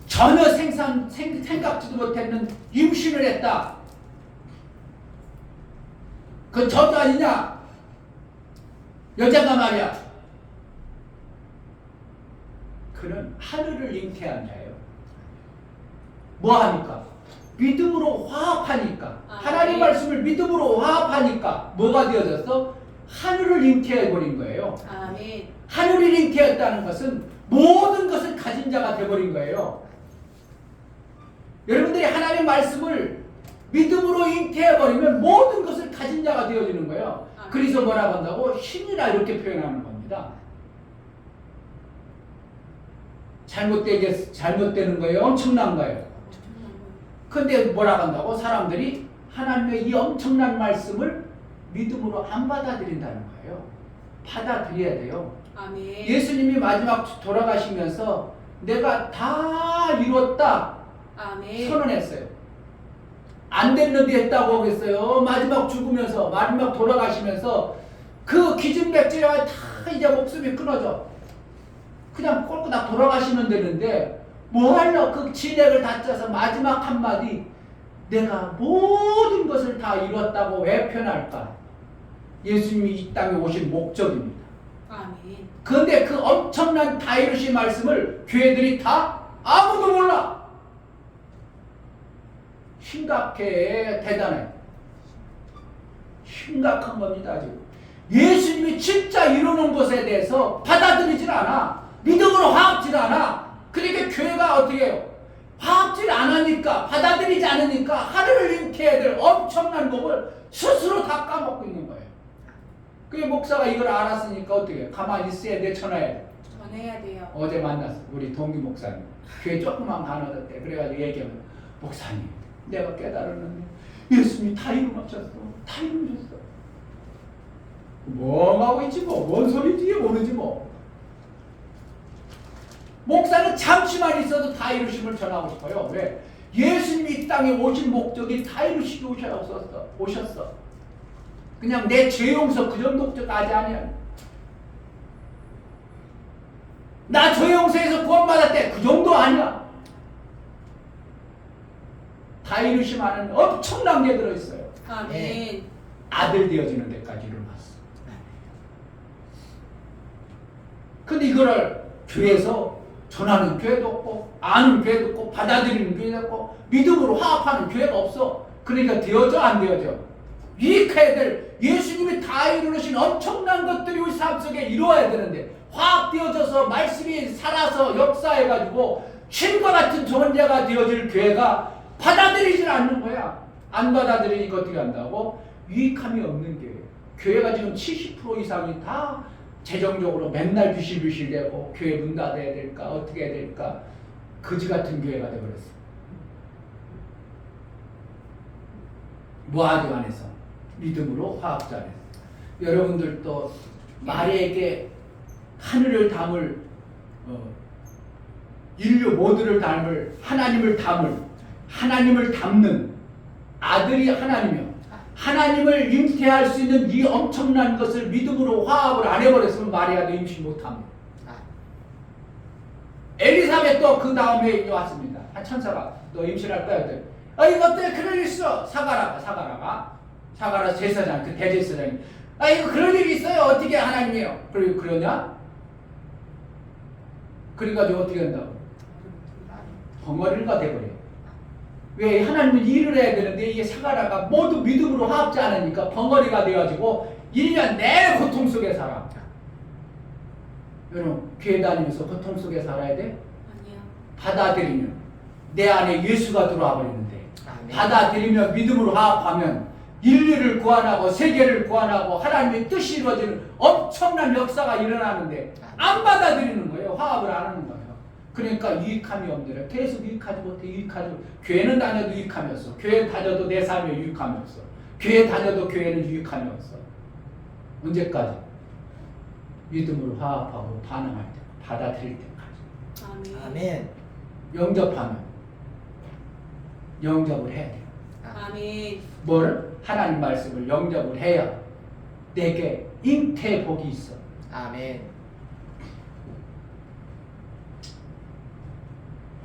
전혀 생각지도 못했는 임신을 했다. 그건 저도 아니냐? 여자가 말이야. 그는 하늘을 잉태한 자예요. 뭐 하니까? 믿음으로 화합하니까. 하나님 말씀을 믿음으로 화합하니까 뭐가 되어졌어? 하늘을 잉태해버린 거예요. 아멘. 하늘을 잉태했다는 것은 모든 것을 가진 자가 되어버린 거예요. 여러분들이 하나님 말씀을 믿음으로 잉태해버리면 모든 것을 가진 자가 되어지는 거예요. 그래서 뭐라고 한다고? 신이라 이렇게 표현하는 겁니다. 잘못되는 거예요? 엄청난 거예요? 근데 뭐라고 한다고? 사람들이 하나님의 이 엄청난 말씀을 믿음으로 안 받아들인다는 거예요. 받아들여야 돼요. 아멘. 예수님이 마지막 돌아가시면서 내가 다 이뤘다 아멘. 선언했어요. 안 됐는데 했다고 그랬어요. 마지막 죽으면서 마지막 돌아가시면서 그 기진맥진하고 다 이제 목숨이 끊어져. 그냥 꼴깍 돌아가시면 되는데 뭐 하려 그 진액을 다 짜서 마지막 한마디 내가 모든 것을 다 이뤘다고 왜 표현할까? 예수님이 이 땅에 오신 목적입니다. 아멘. 그런데 그 엄청난 다 이루신 말씀을 교회들이 다 아무도 몰라. 심각해. 대단해. 심각한 겁니다. 지금 예수님이 진짜 이루는 것에 대해서 받아들이질 않아. 믿음으로 화합질 않아. 그러니까 교회가 어떻게 해요? 화합질 않으니까, 받아들이지 않으니까 하늘을 잉태해야 될 엄청난 법을 스스로 다 까먹고 있는 거예요. 그 목사가 이걸 알았으니까 어떻게 해요? 가만히 있어야 돼, 전해야 돼? 전해야 돼요. 어제 만났어. 우리 동기 목사님. 교회 조그만 가나졌대. 그래가지고 얘기하면 목사님, 내가 깨달았는데 예수님이 다 이루셨어. 다 이루셨어. 뭐 하고 있지 뭐. 뭔 소리지 모르지 뭐. 목사는 잠시만 있어도 다 이루심을 전하고 싶어요. 왜? 예수님이 이 땅에 오신 목적이 다 이루시고 오셨어. 그냥 내 죄 용서 그 정도까지 아니야. 나 죄 용서해서 구원받았대. 그 정도 아니야. 다 이루심 안에는 엄청난 게 들어있어요. 아멘. 아들 되어지는 데까지 이루었어. 근데 이거를 교회에서 전하는 교회도 없고 아는 교회도 없고 받아들이는 교회도 없고 믿음으로 화합하는 교회가 없어. 그러니까 되어져 안 되어져? 유익해야 될 예수님이 다 이루신 엄청난 것들이 우리 삶 속에 이루어야 되는데 화합되어져서 말씀이 살아서 역사해가지고 신과 같은 존재가 되어질 교회가 받아들이질 않는 거야. 안 받아들이니까 어떻게 한다고? 유익함이 없는 교회. 교회가 지금 70% 이상이 다 재정적으로 맨날 비실비실대고 교회 문 닫아야 될까 어떻게 해야 될까 거지 같은 교회가 되어버렸어. 무아지 안에서 믿음으로 화합자 안에서 여러분들도 마리에게 하늘을 담을 인류 모두를 담을 하나님을 담는 아들이 하나님이요. 하나님을 잉태할 수 있는 이 엄청난 것을 믿음으로 화합을 안 해버렸으면 마리아도 임신 못합니다. 엘리사벳도 그 다음에 왔습니다. 한 천사가 너 임신할 거야. 이거 어때? 그럴 일 있어. 사가라가 제사장, 그 대제사장이 이거 그럴 일이 있어요. 어떻게 하나님이에요? 그리고 그러냐? 그래가지고 어떻게 한다고? 벙어리가 돼버려. 왜? 하나님은 일을 해야 되는데 이게 사가라가 모두 믿음으로 화합지 않으니까 벙어리가 돼가지고 1년 내내 고통 속에 살아. 여러분 교회 다니면서 고통 속에 살아야 돼? 아니요. 받아들이면 내 안에 예수가 들어와 버리는데 아멘. 받아들이면 믿음으로 화합하면 인류를 구원하고 세계를 구원하고 하나님의 뜻이 이루어지는 엄청난 역사가 일어나는데 안 받아들이는 거예요. 화합을 안 하는 거예요. 그러니까 유익함이 없는 거예요. 계속 유익하지 못해. 교회는 다녀도 유익함이 없어. 교회 다녀도 내 삶에 유익함이 없어. 교회 다녀도 교회는 유익함이 없어. 언제까지? 믿음으로 화합하고 반응할 때, 받아들일 때까지. 아멘. 영접하면 영접을 해야 돼요. 아멘. 뭘? 하나님 말씀을 영접을 해야 내게 잉태 복이 있어. 아멘.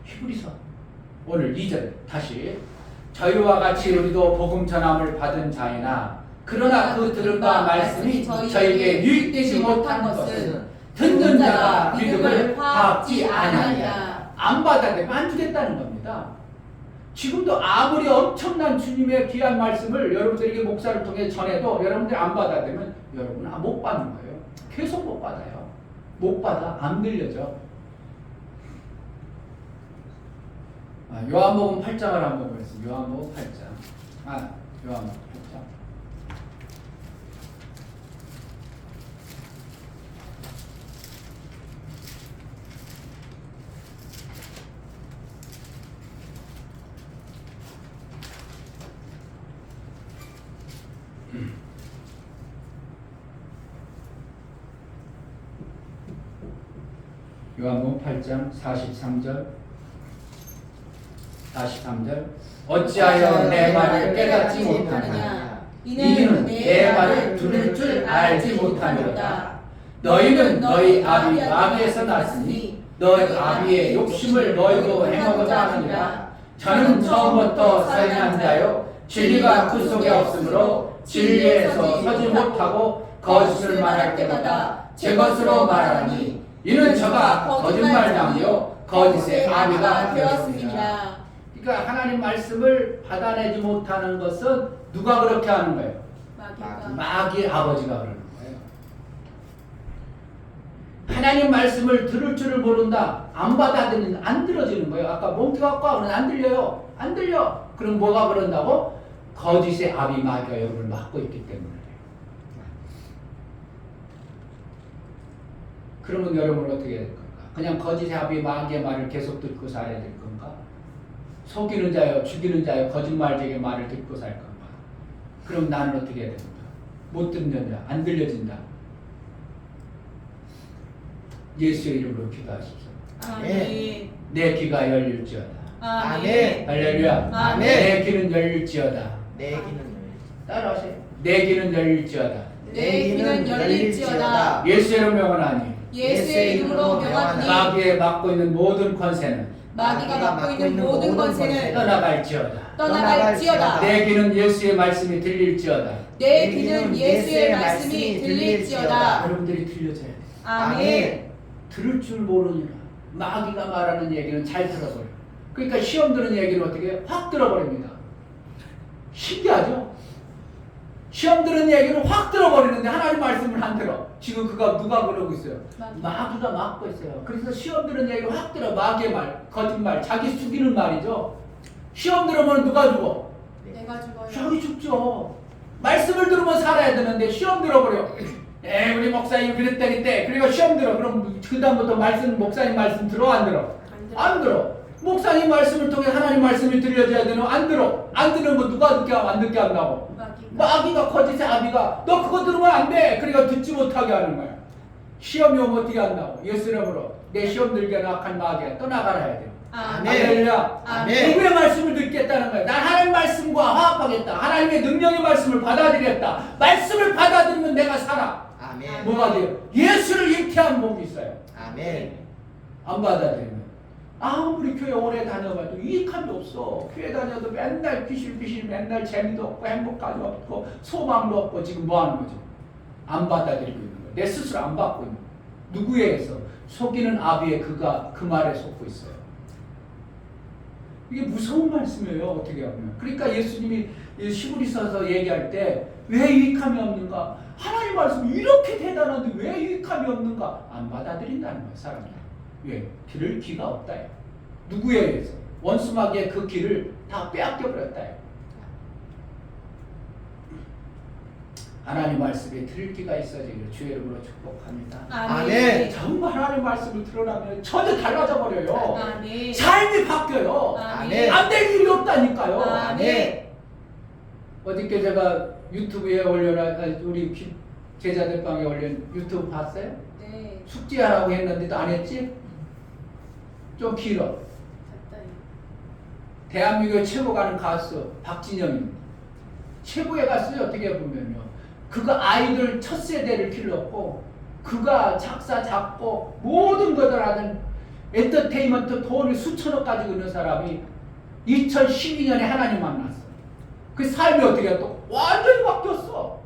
히브리서 오늘 2절 다시 저희와 같이 우리도 복음 전함을 받은 자이나 그러나 그 들은 바 말씀이 저희에게 유익되지 못한 것은 듣는 자가 믿음을 받지 아니하리라. 안 받아들이면 안 주겠다는 겁니다. 지금도 아무리 엄청난 주님의 귀한 말씀을 여러분들에게 목사를 통해 전해도 여러분들 안 받아들이면 여러분은 못 받는 거예요. 계속 못 받아요. 못 받아. 안 들려져. 요한복음 8장을 한번 보겠습니다. 요한복음 8장. 요한복음 8장. 요한복음 8장 43절 어찌하여 내 말을 깨닫지 못하느냐 이는 내 말을 들을 줄 알지 못하느라 너희는 너희 아비 마귀에서 났으니 너희 아비의 욕심을 너희도 행하고자 하느니라. 저는 처음부터 선한 자요 진리가 그 속에 없으므로 진리에서 서지 못하고 거짓을 말할 때마다 제 것으로 말하니 이는 저가 거짓말장이요 거짓의 아비가 되었습니다. 그러니까 하나님 말씀을 받아내지 못하는 것은 누가 그렇게 하는 거예요? 마귀의 아버지가 그러는 거예요. 하나님 말씀을 들을 줄을 모른다. 안 받아들이는, 안 들어지는 거예요. 아까 몽키 갖고 와. 안 들려요. 안 들려. 그럼 뭐가 그런다고? 거짓의 아비 마귀가 여러분을 막고 있기 때문에. 그러면 여러분은 어떻게 해야 될 건가? 그냥 거짓의 아비 마귀의 말을 계속 듣고 살아야 될 건가? 속이는 자여 죽이는 자여 거짓말쟁이의 말을 듣고 살 건가? 그럼 나는 어떻게 해야 됩니까? 못 듣는다. 안 들려진다. 예수의 이름으로 기도하십시오. 아멘. 내 귀가 열릴지어다. 아멘. 할렐루야. 아멘. 내 귀는 열릴지어다. 내 귀는 따라하세요. 내 귀는 열릴지어다. 내 귀는 열릴지어다. 예수의 이름으로 명하나니 예수의 이름으로 명하노니 마귀에 맡고 있는 모든 권세는 마귀가 맡고 있는 모든 권세는 떠나갈지어다. 떠나갈지어다. 내 귀는 예수의 말씀이 들릴지어다. 내 귀는 예수의 말씀이 들릴지어다. 여러분들이 들려줘야 돼. 아멘. 들을 줄 모르니라. 마귀가 말하는 얘기는 잘 들어버려. 그러니까 시험 드는 얘기는 어떻게 해요? 확 들어버립니다. 신기하죠? 시험 드는 얘기는 확 들어버리는데 하나님 말씀을 안 들어. 지금 그가 누가 그러고 있어요? 마귀가 막고 있어요. 그래서 시험 드는 얘기를 확 들어. 마귀의 말, 거짓말, 자기 죽이는 말이죠. 시험 들으면 누가 죽어? 내가 죽어요. 자기 죽죠. 말씀을 들으면 살아야 되는데 시험 들어버려. 우리 목사님 그랬다 그때. 그리고 시험 들어. 그럼 그 다음부터 말씀 목사님 말씀 들어 안 들어? 안 들어. 목사님 말씀을 통해 하나님 말씀이 들려져야 되는 안 들어. 안 들으면 누가 듣게 하면 안 듣게 한다고? 마귀가 거짓의 아비가 너 그거 들으면 안 돼. 그러니까 듣지 못하게 하는 거야. 시험이 오면 어떻게 한다고? 예수 이름으로 내 시험 들게 하는 악한 마귀야 떠나가라 해야 돼요. 아멘. 할렐루야. 아멘. 누구의 말씀을 듣겠다는 거야. 난 하나님 말씀과 화합하겠다. 하나님의 능력의 말씀을 받아들이겠다. 말씀을 받아들이면 내가 살아. 아멘. 뭐가 돼요? 예수를 잉태한 복이 있어요. 아멘. 안 받아들이면 아무리 교회 오래 다녀봐도 유익함이 없어. 교회 다녀도 맨날 비실비실 맨날 재미도 없고 행복감도 없고 소망도 없고 지금 뭐 하는 거죠? 안 받아들이고 있는 거예요. 내 스스로 안 받고 있는 거예요. 누구에 의해서? 속이는 아비의 그가 그 말에 속고 있어요. 이게 무서운 말씀이에요. 어떻게 하면. 그러니까 예수님이 시부리서서 얘기할 때 왜 유익함이 없는가? 하나님 말씀이 이렇게 대단한데 왜 유익함이 없는가? 안 받아들인다는 거예요. 사람들이. 왜? 들을 귀가 없다요. 누구에 의해서? 원수마귀의 그 귀를 다 빼앗겨버렸다요. 하나님 말씀에 들을 귀가 있어지기를 주의 이름으로 축복합니다. 아멘. 정말 하나님 말씀을 들으라면 전혀 달라져 버려요. 아멘. 삶이 바뀌어요. 아멘. 안 될 일이 없다니까요. 아멘. 어저께 제가 유튜브에 올려라 우리 제자들 방에 올린 유튜브 봤어요? 네. 숙제하라고 했는데도 안 했지? 좀 길어. 갔다. 대한민국의 최고 가는 가수 박진영입니다. 최고의 가수죠. 어떻게 보면요. 그가 아이들 첫 세대를 길렀고 그가 작사 작곡 모든 것을 하는 엔터테인먼트 돈을 수천억 가지고 있는 사람이 2012년에 하나님 만났어. 그 삶이 어떻게 했어? 완전히 바뀌었어.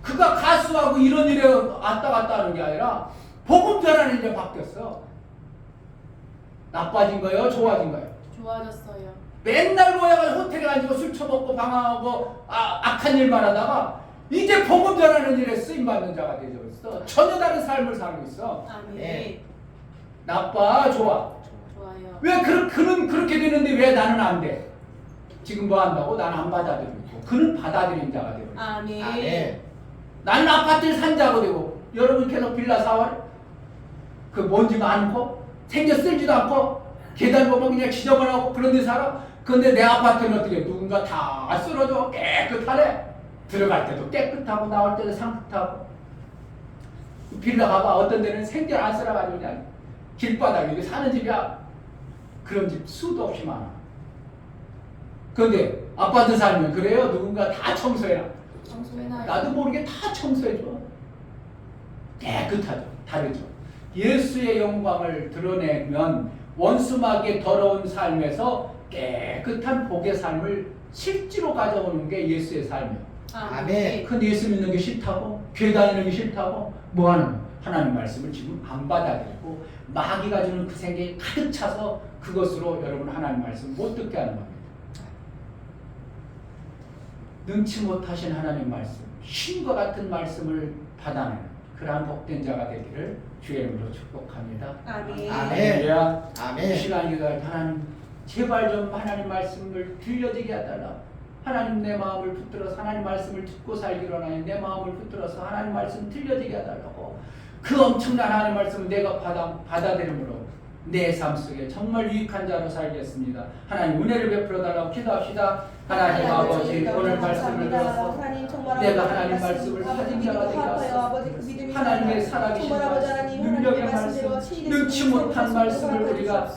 그가 가수하고 이런 일에 왔다 갔다 하는 게 아니라 복음 전하는 일에 바뀌었어. 나빠진 거예요? 좋아진 거예요? 좋아졌어요. 맨날 모여가지고 호텔에 가지고 술 처먹고 방황하고 악한 일만 하다가 이제 복음 전하는 일에 쓰임받는 자가 되어버렸어. 전혀 다른 삶을 살고 있어. 아멘. 네. 나빠? 좋아? 좋아요. 왜 그는 그렇게 되는데 왜 나는 안 돼? 지금 뭐 한다고? 나는 안 받아들이고 그는 받아들인 자가 되어버렸어. 아멘. 아멘. 나는 아파트를 산 자가 되고 여러분 계속 빌라 사월? 그 먼지 많고 생겨 쓸지도 않고 계단 보면 그냥 지저분하고 그런 데 살아? 근데 내 아파트는 어떻게 누군가 다 쓸어줘 깨끗하네. 들어갈 때도 깨끗하고 나올 때도 상끗하고 빌라 가봐 어떤 데는 생전 안 쓸어가지고 그냥 길바닥에 이게 사는 집이야. 그런 집 수도 없이 많아. 근데 아파트 살면 그래요? 누군가 다 청소해놔. 청소해놔요. 나도 모르게 다 청소해줘. 깨끗하죠. 다르죠. 예수의 영광을 드러내면 원수마귀의 더러운 삶에서 깨끗한 복의 삶을 실제로 가져오는 게 예수의 삶이에요. 아멘. 근데 예수 믿는 게 싫다고? 교회 다니는 게 싫다고? 뭐 하는 거야? 하나님 말씀을 지금 안 받아들이고 마귀가 주는 그 생각이 가득 차서 그것으로 여러분 하나님 말씀 못 듣게 하는 겁니다. 능치 못하신 하나님 말씀, 신과 같은 말씀을 받아내는 그러한 복된 자가 되기를 주의 이름으로 축복합니다. 아멘. 아멘. 이 아멘. 시간 기도할 하나님 제발 좀 하나님 말씀을 들려지게 해달라. 하나님 내 마음을 붙들어서 하나님 말씀을 듣고 살기로 하나님 내 마음을 붙들어서 하나님 말씀 들려지게 해달라고. 그 엄청난 하나님 말씀을 내가 받아들임으로 내 삶 속에 정말 유익한 자로 살겠습니다. 하나님 은혜를 베풀어 달라고 기도합시다. 하나님 아버지 오늘 말씀을 들어서 내가 하나님 말씀을 가진 자가 되게 하소서. 하나님의 살아계신 말씀, 능력의 말씀, 능치 못한 말씀을 우리가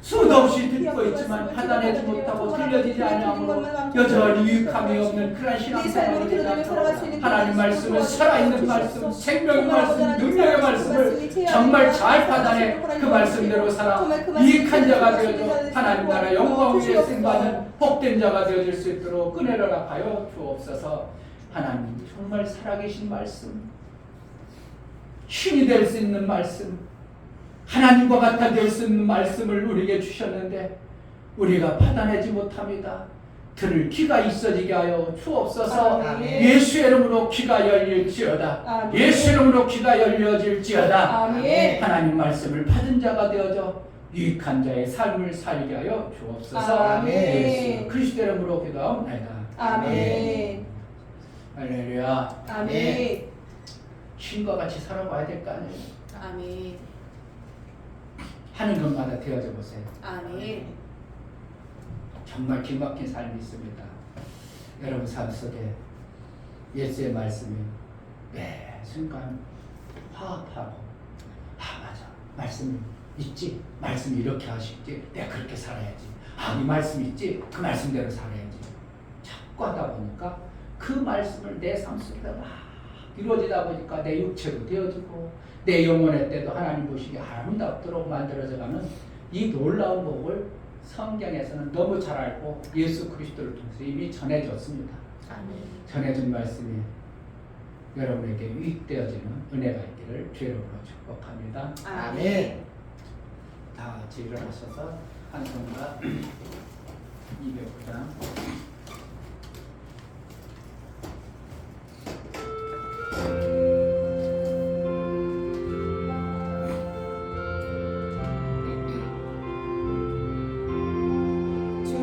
수도 없이 듣고 있지만 받아내지 못하고 들려지지 않으므로 여전히 유익함이 없는 그런 신앙생활이 되지 않도록 하나님 말씀은 살아있는 말씀, 생명의 말씀, 능력의 말씀을 정말 잘 받아내 그 말씀대로 살아 유익한 자가 되어줘 하나님 나라 영광 위에 승받는 복된 자가 되어질 수 있도록 은혜를 허락하여 주옵소서. 하나님 정말 살아계신 말씀, 신이 될 수 있는 말씀, 하나님과 같아 될 수 있는 말씀을 우리에게 주셨는데 우리가 받아내지 못합니다. 들을 귀가 있어지게 하여 주옵소서. 아멘. 예수의 이름으로 귀가 열릴지어다. 아멘. 예수 이름으로 귀가 열려질지어다. 아멘. 하나님 말씀을 받은 자가 되어져 유익한 자의 삶을 살게 하여 주옵소서. 아멘. 예수 그리스도 이름으로 기도하옵나이다. 아멘. 할렐루야. 아멘. 신과 같이 살아봐야 될 거 아니에요. 아멘. 하는 것마다 되어져 보세요. 아멘. 정말 기막힌 삶이 있습니다. 여러분 삶 속에 예수의 말씀이 매 순간 화합하고, 맞아, 말씀이 있지, 말씀이 이렇게 하시지, 내가 그렇게 살아야지, 이 말씀이 있지, 그 말씀대로 살아야지 자꾸 하다 보니까 그 말씀을 내 삶 속에 막 이루어지다 보니까 내 육체도 되어지고 내 영혼의 때도 하나님 보시기에 아름답도록 만들어져가는 이 놀라운 복을 성경에서는 너무 잘 알고 예수 그리스도를 통해서 이미 전해줬습니다. 아멘. 전해준 말씀이 여러분에게 유익되어지는 은혜가 있기를 주의 이름으로 축복합니다. 아멘. 다 같이 일어나셔서 한 손과 209장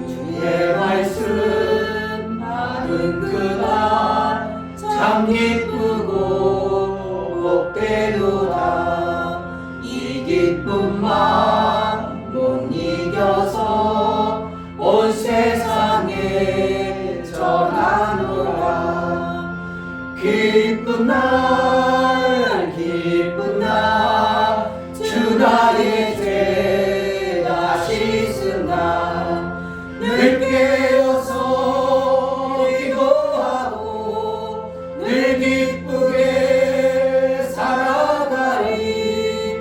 주의 말씀 받은 그날 참 기쁘고 복되도다. 이 기쁨만 못 이겨서 온 세상에 전하노라. 기쁜 날 기쁜 날 주 나의 죄 다시 쓴다. 늘 깨어서 기도하고 늘 기쁘게 살아가리.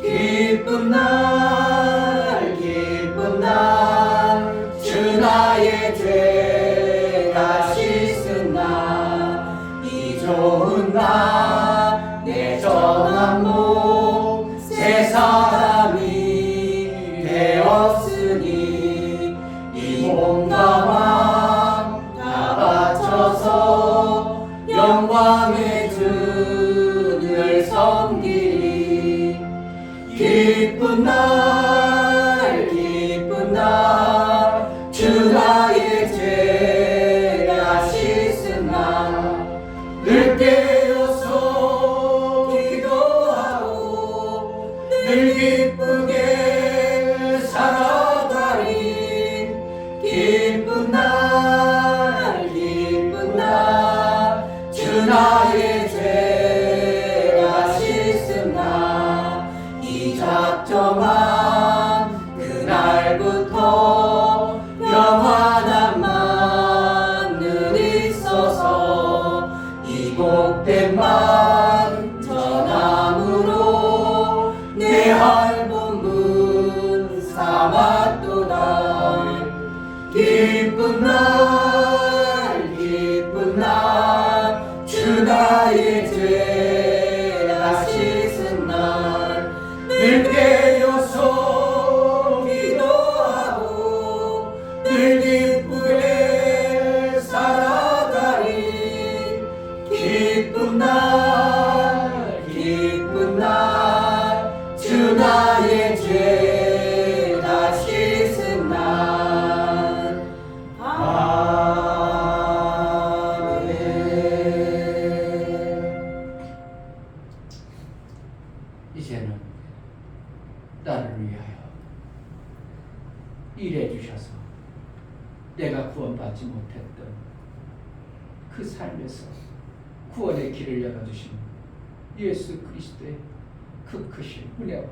기쁜 날 기쁜 날 주 나의 죄 다시 쓴다. 이 좋은 날 내 전한 몸 새 사람이 되었으니 이 몸과 마음 다 바쳐서 영광의 주를 섬기리. 기쁜 날 기쁜 날 주 나의 죄 다시 쓴다. 늘 깨어서 기도하고 늘 기쁘게 살아가리. 기쁜 날 기쁜 날 주 나의 죄 다시 쓴다. 이 작정한 그날부터 영원한 만을 있어서 이 복된 말 전함으로 내 할복은 삼았도다. 기쁜 날 기쁜 날 주 나의 죄 다시 쓴 날. 늘 깨어서 기도하고 늘 기쁘게 살아가리. 기쁜 날 기쁜 날 주 나의 죄 다시 쓴 날. 아멘. 이제는 나를 위하여 일해 주셔서 내가 구원받지 못했던 그 삶에서 구원의 길을 열어주신 예수 그리스도의 그 크신 은혜와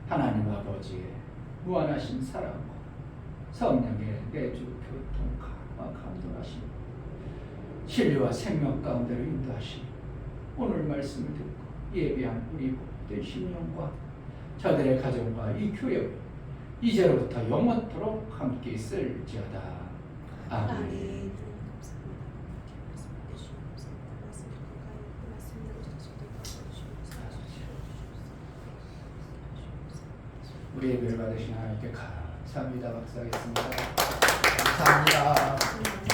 하나님 아버지의 무한하신 사랑과 성령의 내주 교통과 감동하심 진리와 생명 가운데로 인도하심 오늘 말씀을 듣고 예비한 우리 복된 심령과 저들의 가정과 이 교회 이제로부터 영원토록 함께 있을지어다. 아멘. 아멘. 우리 예배를 받으신 하나님께 감사합니다. 박수하겠습니다. 감사합니다. 감사합니다.